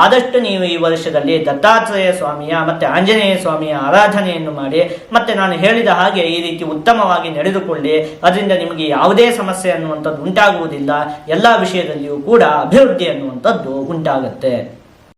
ಆದಷ್ಟು ನೀವು ಈ ವರ್ಷದಲ್ಲಿ ದತ್ತಾತ್ರೇಯ ಸ್ವಾಮಿಯ ಮತ್ತು ಆಂಜನೇಯ ಸ್ವಾಮಿಯ ಆರಾಧನೆಯನ್ನು ಮಾಡಿ, ಮತ್ತು ನಾನು ಹೇಳಿದ ಹಾಗೆ ಈ ರೀತಿ ಉತ್ತಮವಾಗಿ ನಡೆದುಕೊಳ್ಳಿ. ಅದರಿಂದ ನಿಮಗೆ ಯಾವುದೇ ಸಮಸ್ಯೆ ಅನ್ನುವಂಥದ್ದು ಉಂಟಾಗುವುದಿಲ್ಲ. ಎಲ್ಲ ವಿಷಯದಲ್ಲಿಯೂ ಕೂಡ ಅಭಿವೃದ್ಧಿ ಅನ್ನುವಂಥದ್ದು ಉಂಟಾಗುತ್ತೆ.